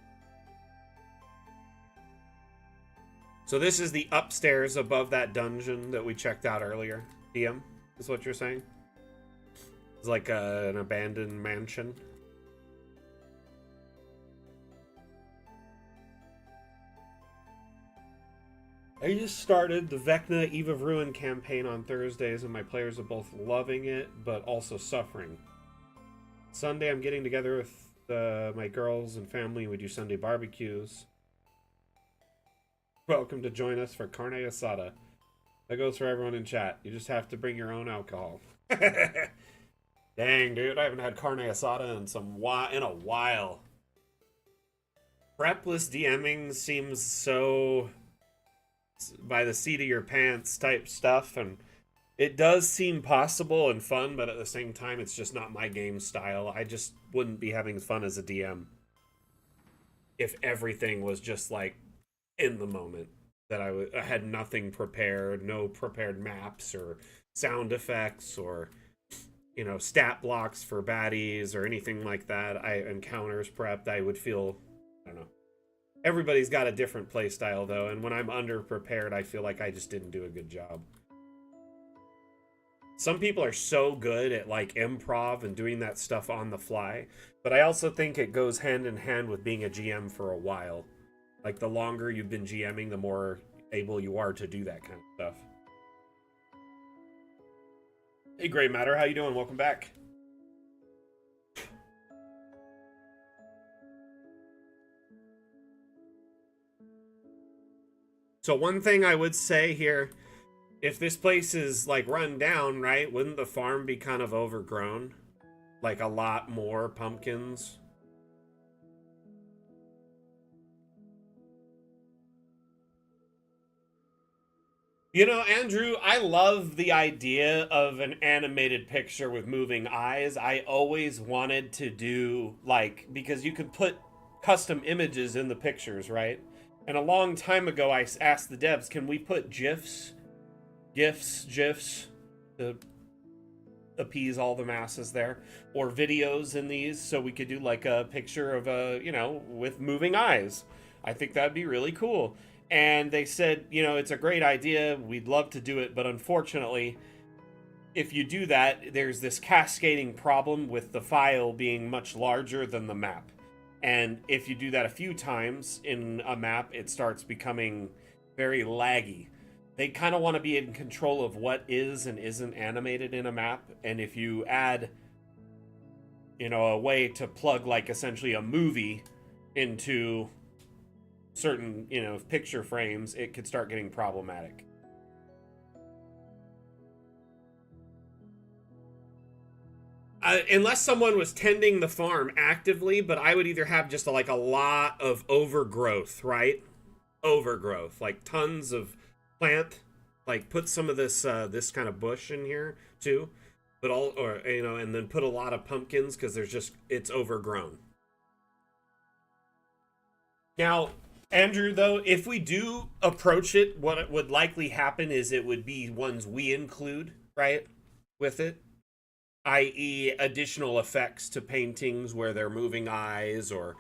S1: So this is the upstairs above that dungeon that we checked out earlier. DM, is what you're saying? It's like an abandoned mansion. I just started the Vecna Eve of Ruin campaign on Thursdays, and my players are both loving it, but also suffering. Sunday, I'm getting together with my girls and family. We do Sunday barbecues. Welcome to join us for carne asada. That goes for everyone in chat. You just have to bring your own alcohol. Dang, dude, I haven't had carne asada in a while. Prepless DMing seems so by the seat of your pants type stuff, and it does seem possible and fun, but at the same time, it's just not my game style. I just wouldn't be having fun as a DM if everything was just like in the moment, that I had nothing prepared, no prepared maps or sound effects or you know, stat blocks for baddies or anything like that, encounters prepped, I would feel, I don't know. Everybody's got a different play style though, and when I'm underprepared, I feel like I just didn't do a good job. Some people are so good at like improv and doing that stuff on the fly, but I also think it goes hand in hand with being a GM for a while. Like the longer you've been GMing, the more able you are to do that kind of stuff. Hey, Gray Matter, how you doing? Welcome back. So one thing I would say here, if this place is like run down, right, wouldn't the farm be kind of overgrown? Like a lot more pumpkins? You know, Andrew, I love the idea of an animated picture with moving eyes. I always wanted to do, like, because you could put custom images in the pictures, right? And a long time ago, I asked the devs, can we put GIFs, to appease all the masses there, or videos in these, so we could do like a picture of a, you know, with moving eyes. I think that'd be really cool. And they said, you know, it's a great idea, we'd love to do it, but unfortunately, if you do that, there's this cascading problem with the file being much larger than the map. And if you do that a few times in a map, it starts becoming very laggy. They kind of want to be in control of what is and isn't animated in a map. And if you add, you know, a way to plug like essentially a movie into certain, you know, picture frames, it could start getting problematic. Unless someone was tending the farm actively, but I would either have just like a lot of overgrowth, right? Overgrowth, like tons of plant, like put some of this this kind of bush in here too, but all, or you know, and then put a lot of pumpkins because there's just, it's overgrown. Now, Andrew, though, if we do approach it, what would likely happen is it would be ones we include, right, with it, i.e. additional effects to paintings where they're moving eyes, or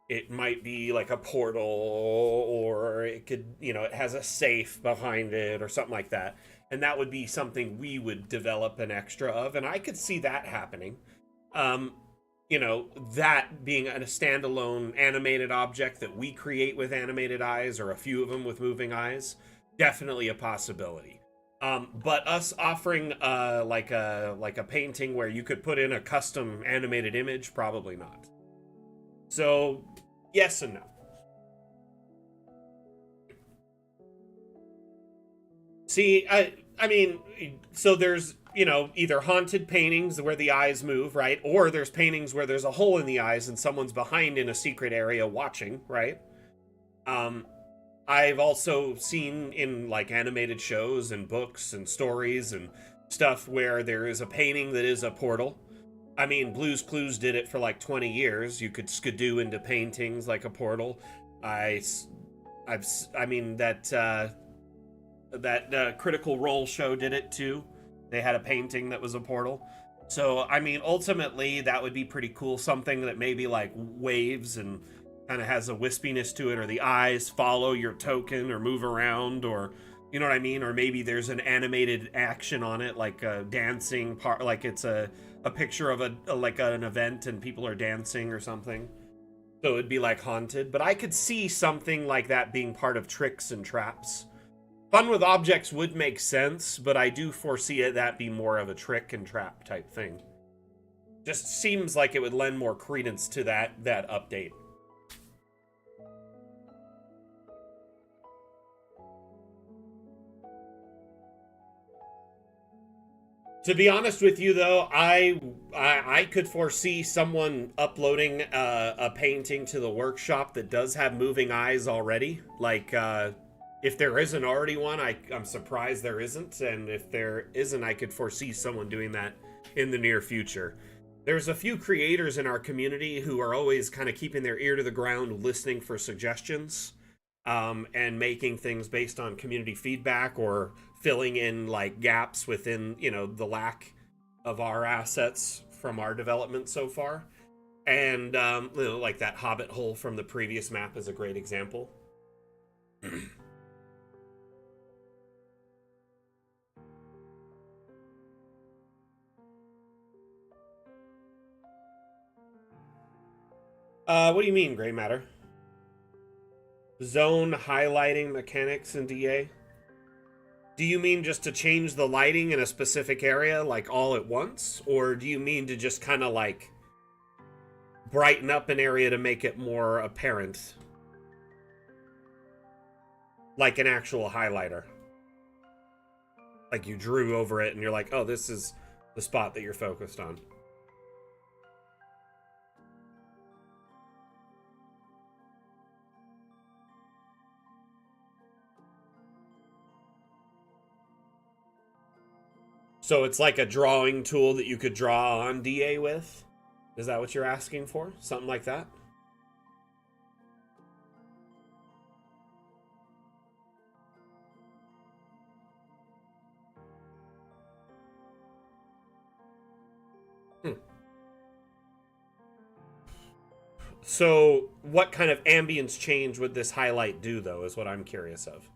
S1: it might be like a portal, or it could, you know, it has a safe behind it or something like that. And that would be something we would develop an extra of, and I could see that happening. You know, that being a standalone animated object that we create with animated eyes, or a few of them with moving eyes, definitely a possibility. But us offering like a painting where you could put in a custom animated image, probably not. So, yes and no. See, I mean, so there's, you know, either haunted paintings where the eyes move, right? Or there's paintings where there's a hole in the eyes and someone's behind in a secret area watching, right? I've also seen in like animated shows and books and stories and stuff where there is a painting that is a portal. I mean, Blue's Clues did it for like 20 years. You could skidoo into paintings like a portal. I mean, that Critical Role show did it too. They had a painting that was a portal. So, I mean, ultimately, that would be pretty cool. Something that maybe like waves and kind of has a wispiness to it, or the eyes follow your token or move around, or, you know what I mean? Or maybe there's an animated action on it, like a dancing part, like it's a picture of like an event and people are dancing or something. So it'd be like haunted. But I could see something like that being part of tricks and traps. Fun with objects would make sense, but I do foresee that be more of a trick and trap type thing. Just seems like it would lend more credence to that update. To be honest with you, though, I could foresee someone uploading a painting to the workshop that does have moving eyes already. Like, if there isn't already one, I'm surprised there isn't. And if there isn't, I could foresee someone doing that in the near future. There's a few creators in our community who are always kind of keeping their ear to the ground, listening for suggestions, and making things based on community feedback, or filling in like gaps within, you know, the lack of our assets from our development so far. And, you know, like that hobbit hole from the previous map is a great example. What do you mean, gray matter? Zone highlighting mechanics in DA? Do you mean just to change the lighting in a specific area, like all at once? Or do you mean to just kind of like brighten up an area to make it more apparent? Like an actual highlighter. Like you drew over it and you're like, oh, this is the spot that you're focused on. So it's like a drawing tool that you could draw on DA with? Is that what you're asking for? Something like that? So what kind of ambience change would this highlight do, though, is what I'm curious of.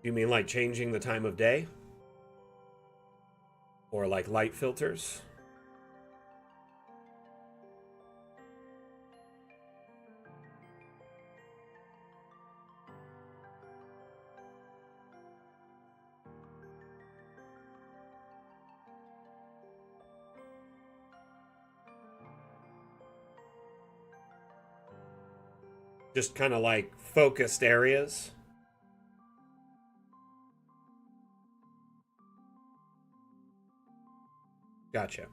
S1: You mean like changing the time of day? Or like light filters? Just kind of like focused areas? Gotcha.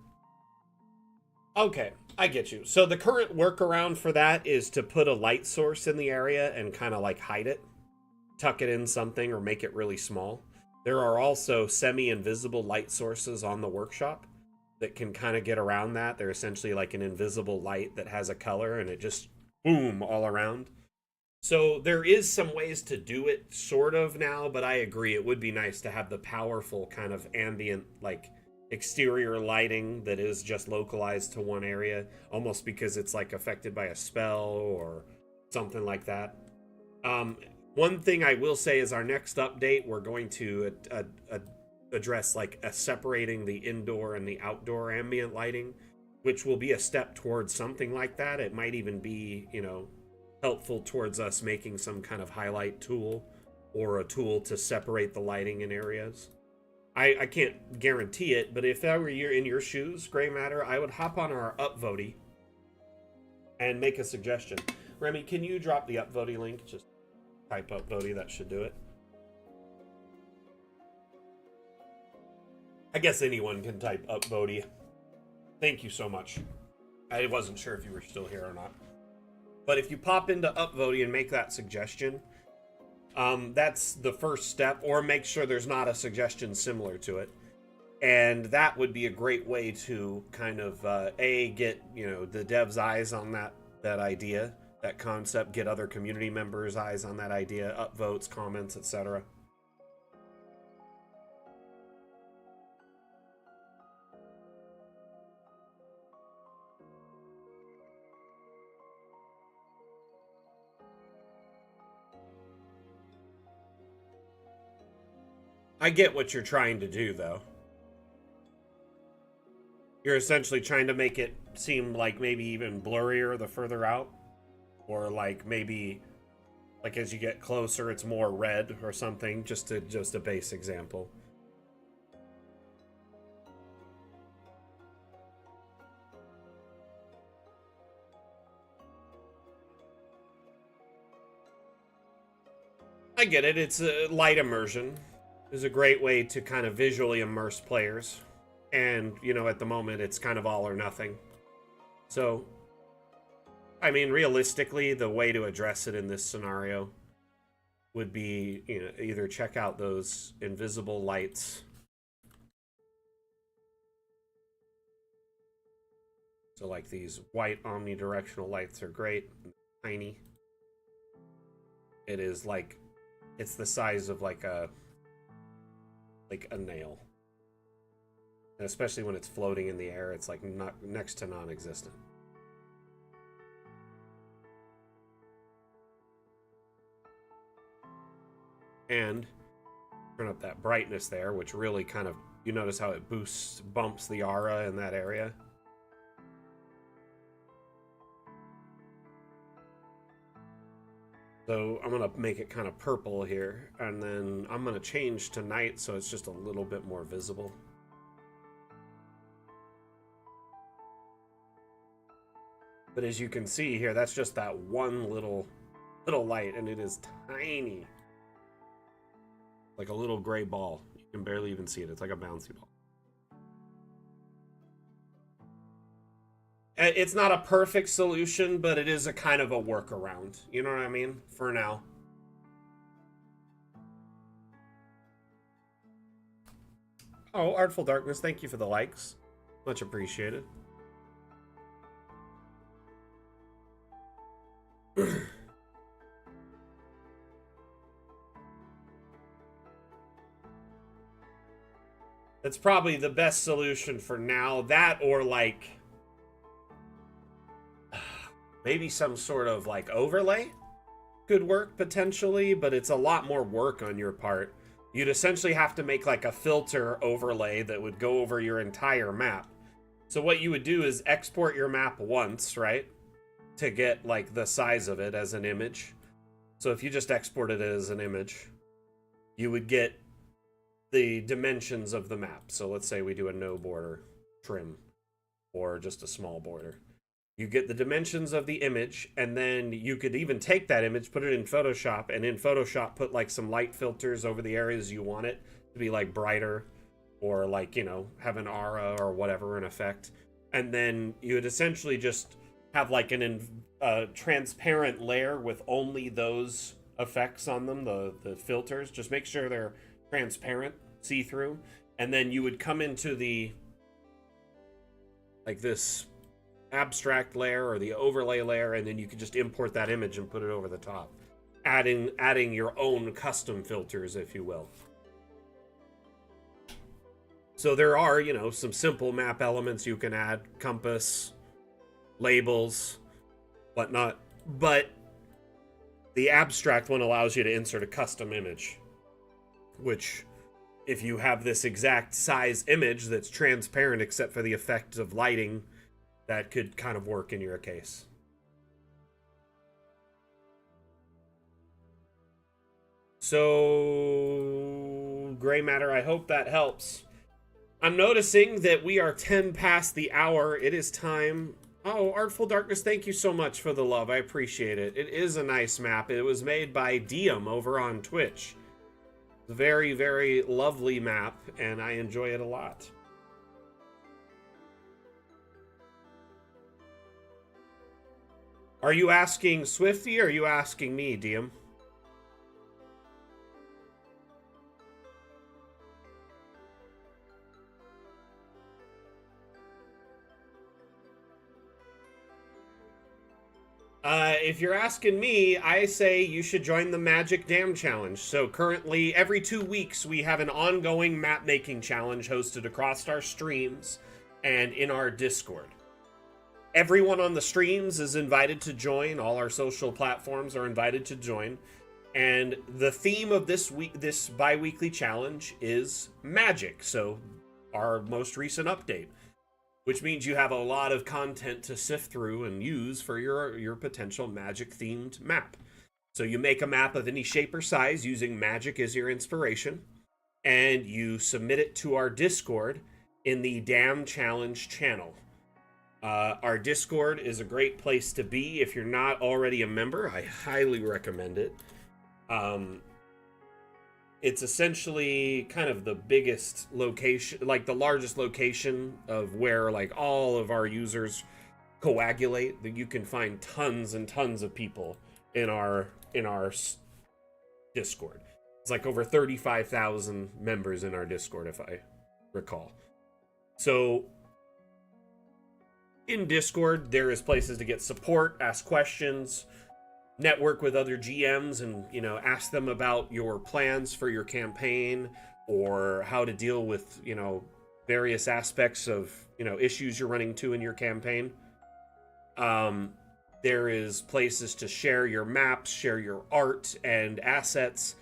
S1: Okay, I get you. So the current workaround for that is to put a light source in the area and kind of like hide it, tuck it in something, or make it really small. There are also semi-invisible light sources on the workshop that can kind of get around that. They're essentially like an invisible light that has a color and it just boom all around. So there is some ways to do it sort of now, but I agree it would be nice to have the powerful kind of ambient like exterior lighting that is just localized to one area, almost because it's like affected by a spell or something like that. One thing I will say is our next update, we're going to address like separating the indoor and the outdoor ambient lighting, which will be a step towards something like that. It might even be, you know, helpful towards us making some kind of highlight tool or a tool to separate the lighting in areas. I can't guarantee it, but if I were in your shoes, Gray Matter, I would hop on our Upvote and make a suggestion. Remy, can you drop the Upvote link? Just type Upvote, that should do it. I guess anyone can type Upvote. Thank you so much. I wasn't sure if you were still here or not. But if you pop into Upvote and make that suggestion, that's the first step, or make sure there's not a suggestion similar to it. And that would be a great way to kind of, get, you know, the devs' eyes on that idea, that concept, get other community members' eyes on that idea, upvotes, comments, etc. I get what you're trying to do, though. You're essentially trying to make it seem like maybe even blurrier the further out. Or like maybe, like as you get closer, it's more red or something. Just a base example. I get it. It's a light immersion. Is a great way to kind of visually immerse players. And, you know, at the moment, it's kind of all or nothing. So, I mean, realistically, the way to address it in this scenario would be, you know, either check out those invisible lights. So, like, these white omnidirectional lights are great, tiny. It is like, it's the size of like a nail. And especially when it's floating in the air, it's like not next to non-existent. And turn up that brightness there, which really kind of, you notice how it bumps the aura in that area. So I'm gonna make it kind of purple here, and then I'm gonna change to night so it's just a little bit more visible. But as you can see here, that's just that one little light, and it is tiny. Like a little gray ball. You can barely even see it. It's like a bouncy ball. It's not a perfect solution, but it is a kind of a workaround. You know what I mean? For now. Oh, Artful Darkness, thank you for the likes. Much appreciated. That's probably the best solution for now. That or like maybe some sort of like overlay could work potentially, but it's a lot more work on your part. You'd essentially have to make like a filter overlay that would go over your entire map. So what you would do is export your map once, right? To get like the size of it as an image. So if you just exported it as an image, you would get the dimensions of the map. So let's say we do a no border trim or just a small border. You get the dimensions of the image, and then you could even take that image, put it in Photoshop, and in Photoshop put like some light filters over the areas you want it to be like brighter or like, you know, have an aura or whatever, an effect. And then you would essentially just have like a transparent layer with only those effects on them, the filters. Just make sure they're transparent, see-through, and then you would come into the like this abstract layer or the overlay layer, and then you could just import that image and put it over the top, adding your own custom filters, if you will. So there are, you know, some simple map elements you can add, compass, labels, whatnot, but the abstract one allows you to insert a custom image, which if you have this exact size image that's transparent except for the effect of lighting, that could kind of work in your case. So, Gray Matter, I hope that helps. I'm noticing that we are 10 past the hour. It is time. Oh, Artful Darkness, thank you so much for the love. I appreciate it. It is a nice map. It was made by Diem over on Twitch. Very, very lovely map, and I enjoy it a lot. Are you asking Swifty, or are you asking me, Diem? If you're asking me, I say you should join the Magic Dam Challenge. So currently, every 2 weeks, we have an ongoing map-making challenge hosted across our streams and in our Discord. Everyone on the streams is invited to join. All our social platforms are invited to join. And the theme of this bi-weekly challenge is magic. So our most recent update, which means you have a lot of content to sift through and use for your potential magic-themed map. So you make a map of any shape or size using magic as your inspiration, and you submit it to our Discord in the Dam Challenge channel. Our Discord is a great place to be. If you're not already a member, I highly recommend it. It's essentially kind of the biggest location, like the largest location of where like all of our users coagulate. That you can find tons and tons of people in our Discord. It's like over 35,000 members in our Discord, if I recall. So in Discord, there is places to get support, ask questions, network with other GMs and, you know, ask them about your plans for your campaign or how to deal with, you know, various aspects of, you know, issues you're running into in your campaign. There is places to share your maps, share your art and assets.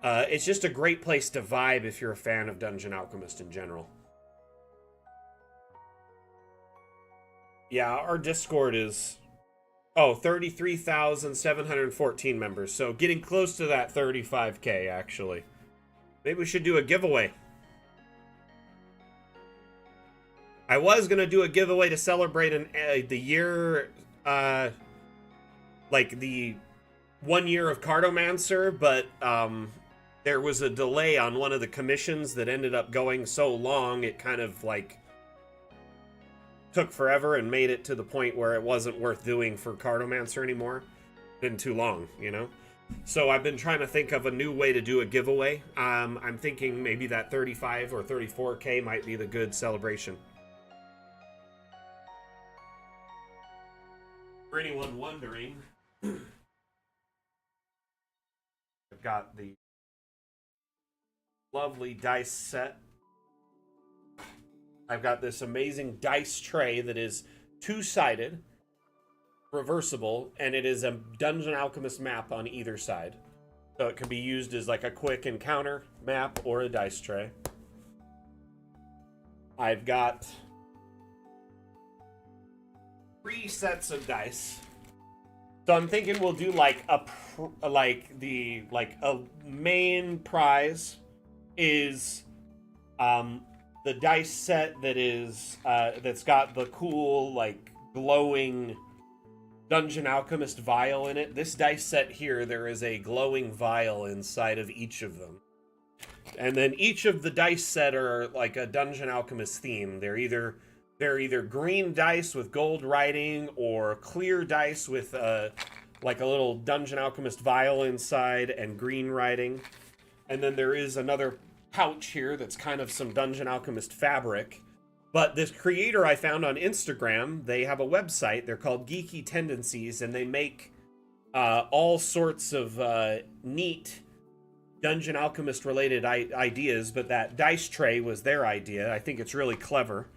S1: It's just a great place to vibe if you're a fan of Dungeon Alchemist in general. Yeah, our Discord is 33,714 members. So getting close to that 35K actually. Maybe we should do a giveaway. I was going to do a giveaway to celebrate the year like the 1 year of Cartomancer, but there was a delay on one of the commissions that ended up going so long it kind of like took forever and made it to the point where it wasn't worth doing for Cartomancer anymore. Been too long, you know? So I've been trying to think of a new way to do a giveaway. I'm thinking maybe that 35 or 34K might be the good celebration. For anyone wondering, I've got the lovely dice set. I've got this amazing dice tray that is two-sided, reversible, and it is a Dungeon Alchemist map on either side. So it can be used as like a quick encounter map or a dice tray. I've got 3 sets of dice. So I'm thinking we'll do like a main prize is the dice set that is that's got the cool like glowing Dungeon Alchemist vial in it. This dice set here, there is a glowing vial inside of each of them. And then each of the dice set are like a Dungeon Alchemist theme. They're either green dice with gold writing or clear dice with like a little Dungeon Alchemist vial inside and green writing. And then there is another pouch here that's kind of some Dungeon Alchemist fabric. But this creator I found on Instagram, they have a website. They're called Geeky Tendencies, and they make all sorts of neat Dungeon Alchemist related ideas. But that dice tray was their idea. I think it's really clever.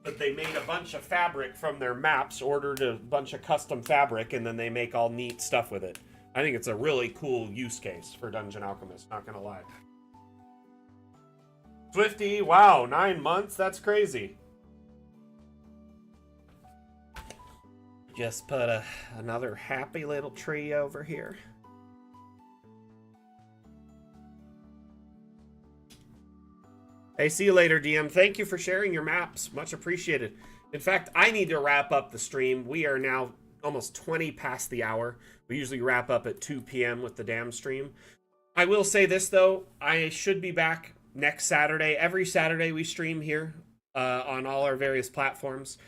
S1: But they made a bunch of fabric from their maps, ordered a bunch of custom fabric, and then they make all neat stuff with it. I think it's a really cool use case for Dungeon Alchemist, not gonna lie. Swifty, wow, 9 months? That's crazy. Just put another happy little tree over here. Hey, see you later, DM. Thank you for sharing your maps. Much appreciated. In fact, I need to wrap up the stream. We are now almost 20 past the hour. We usually wrap up at 2 p.m. with the damn stream. I will say this, though. I should be back next Saturday. Every Saturday we stream here on all our various platforms.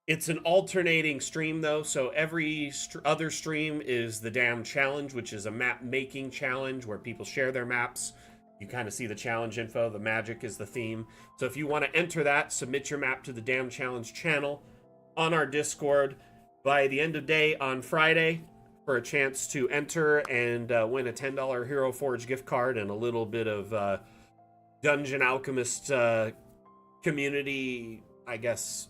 S1: It's an alternating stream, though, so every other stream is the Damn Challenge, which is a map-making challenge where people share their maps. You kind of see the challenge info. The magic is the theme. So if you want to enter that, submit your map to the Damn Challenge channel on our Discord by the end of day on Friday for a chance to enter and win a $10 Hero Forge gift card and a little bit of Dungeon Alchemist community, I guess,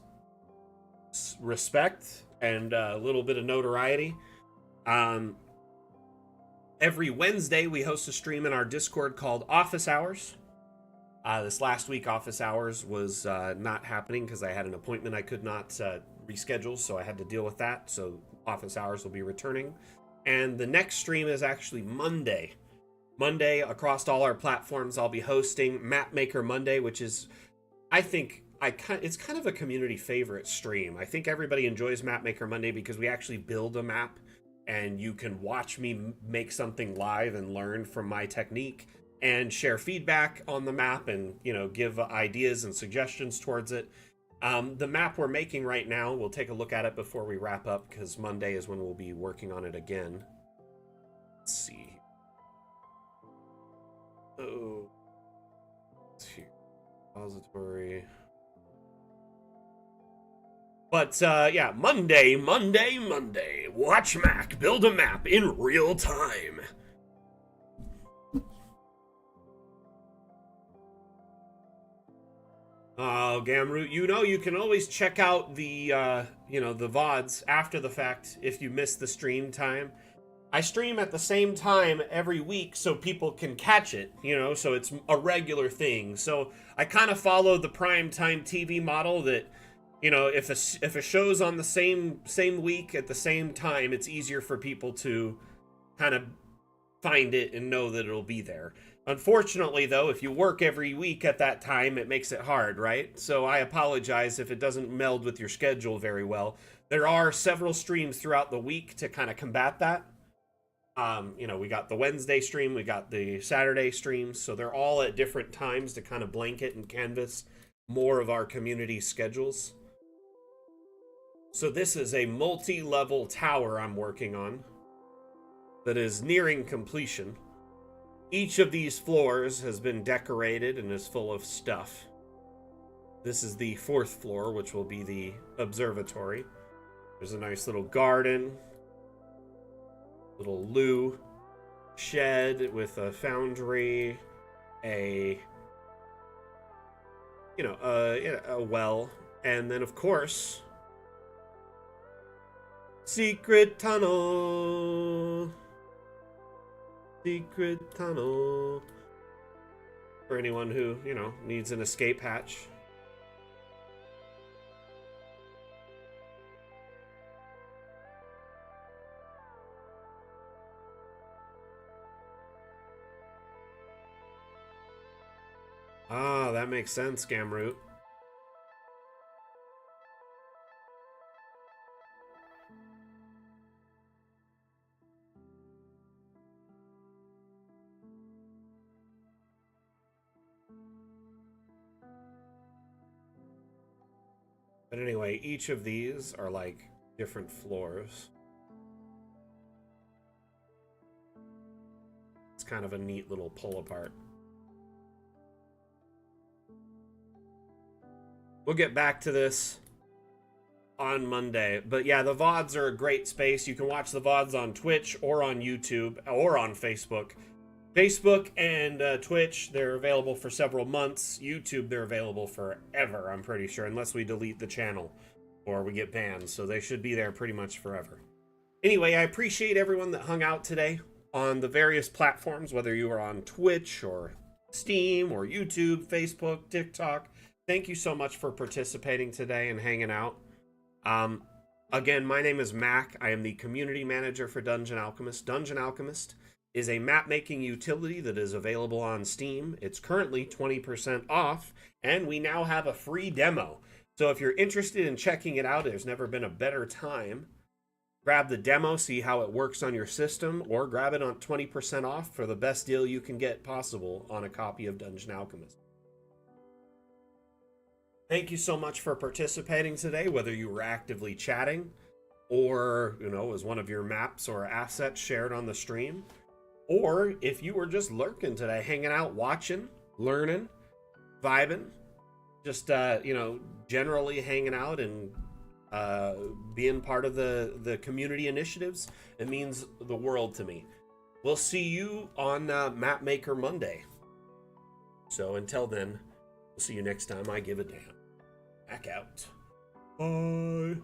S1: respect and a little bit of notoriety. Every Wednesday, we host a stream in our Discord called Office Hours. This last week, Office Hours was not happening because I had an appointment I could not reschedule, so I had to deal with that. So Office Hours will be returning. And the next stream is actually Monday. Monday, across all our platforms, I'll be hosting Mapmaker Monday, which is, I think, it's kind of a community favorite stream. I think everybody enjoys Mapmaker Monday because we actually build a map and you can watch me make something live and learn from my technique and share feedback on the map and, you know, give ideas and suggestions towards it. The map we're making right now, we'll take a look at it before we wrap up because Monday is when we'll be working on it again. Let's see. Oh, let's see. Repository. But yeah, Monday. Watch Mac build a map in real time. Oh, Gamroot, you can always check out the the VODs after the fact if you miss the stream time. I stream at the same time every week so people can catch it, so it's a regular thing. So I kind of follow the prime time TV model that, if a show's on the same week at the same time, it's easier for people to kind of find it and know that it'll be there. Unfortunately, though, if you work every week at that time, it makes it hard, right? So I apologize if it doesn't meld with your schedule very well. There are several streams throughout the week to kind of combat that. We got the Wednesday stream, we got the Saturday streams, so they're all at different times to kind of blanket and canvas more of our community schedules. So this is a multi-level tower I'm working on that is nearing completion. Each of these floors has been decorated and is full of stuff. This is the 4th floor, which will be the observatory. There's a nice little garden, little loo, shed with a foundry, a well, and then of course, secret tunnel for anyone who needs an escape hatch. Ah, that makes sense, Gamroot. But anyway, each of these are like different floors. It's kind of a neat little pull apart. We'll get back to this on Monday. But yeah, the VODs are a great space. You can watch the VODs on Twitch or on YouTube or on Facebook. Facebook and Twitch, they're available for several months. YouTube, they're available forever, I'm pretty sure, unless we delete the channel or we get banned. So they should be there pretty much forever. Anyway, I appreciate everyone that hung out today on the various platforms, whether you are on Twitch or Steam or YouTube, Facebook, TikTok. Thank you so much for participating today and hanging out. Again, my name is Mac. I am the community manager for Dungeon Alchemist. Dungeon Alchemist is a map-making utility that is available on Steam. It's currently 20% off, and we now have a free demo. So if you're interested in checking it out, there's never been a better time. Grab the demo, see how it works on your system, or grab it on 20% off for the best deal you can get possible on a copy of Dungeon Alchemist. Thank you so much for participating today, whether you were actively chatting or, as one of your maps or assets shared on the stream, or if you were just lurking today, hanging out, watching, learning, vibing, just, generally hanging out and being part of the community initiatives. It means the world to me. We'll see you on Map Maker Monday. So until then, we'll see you next time I give a damn. Back out. Bye.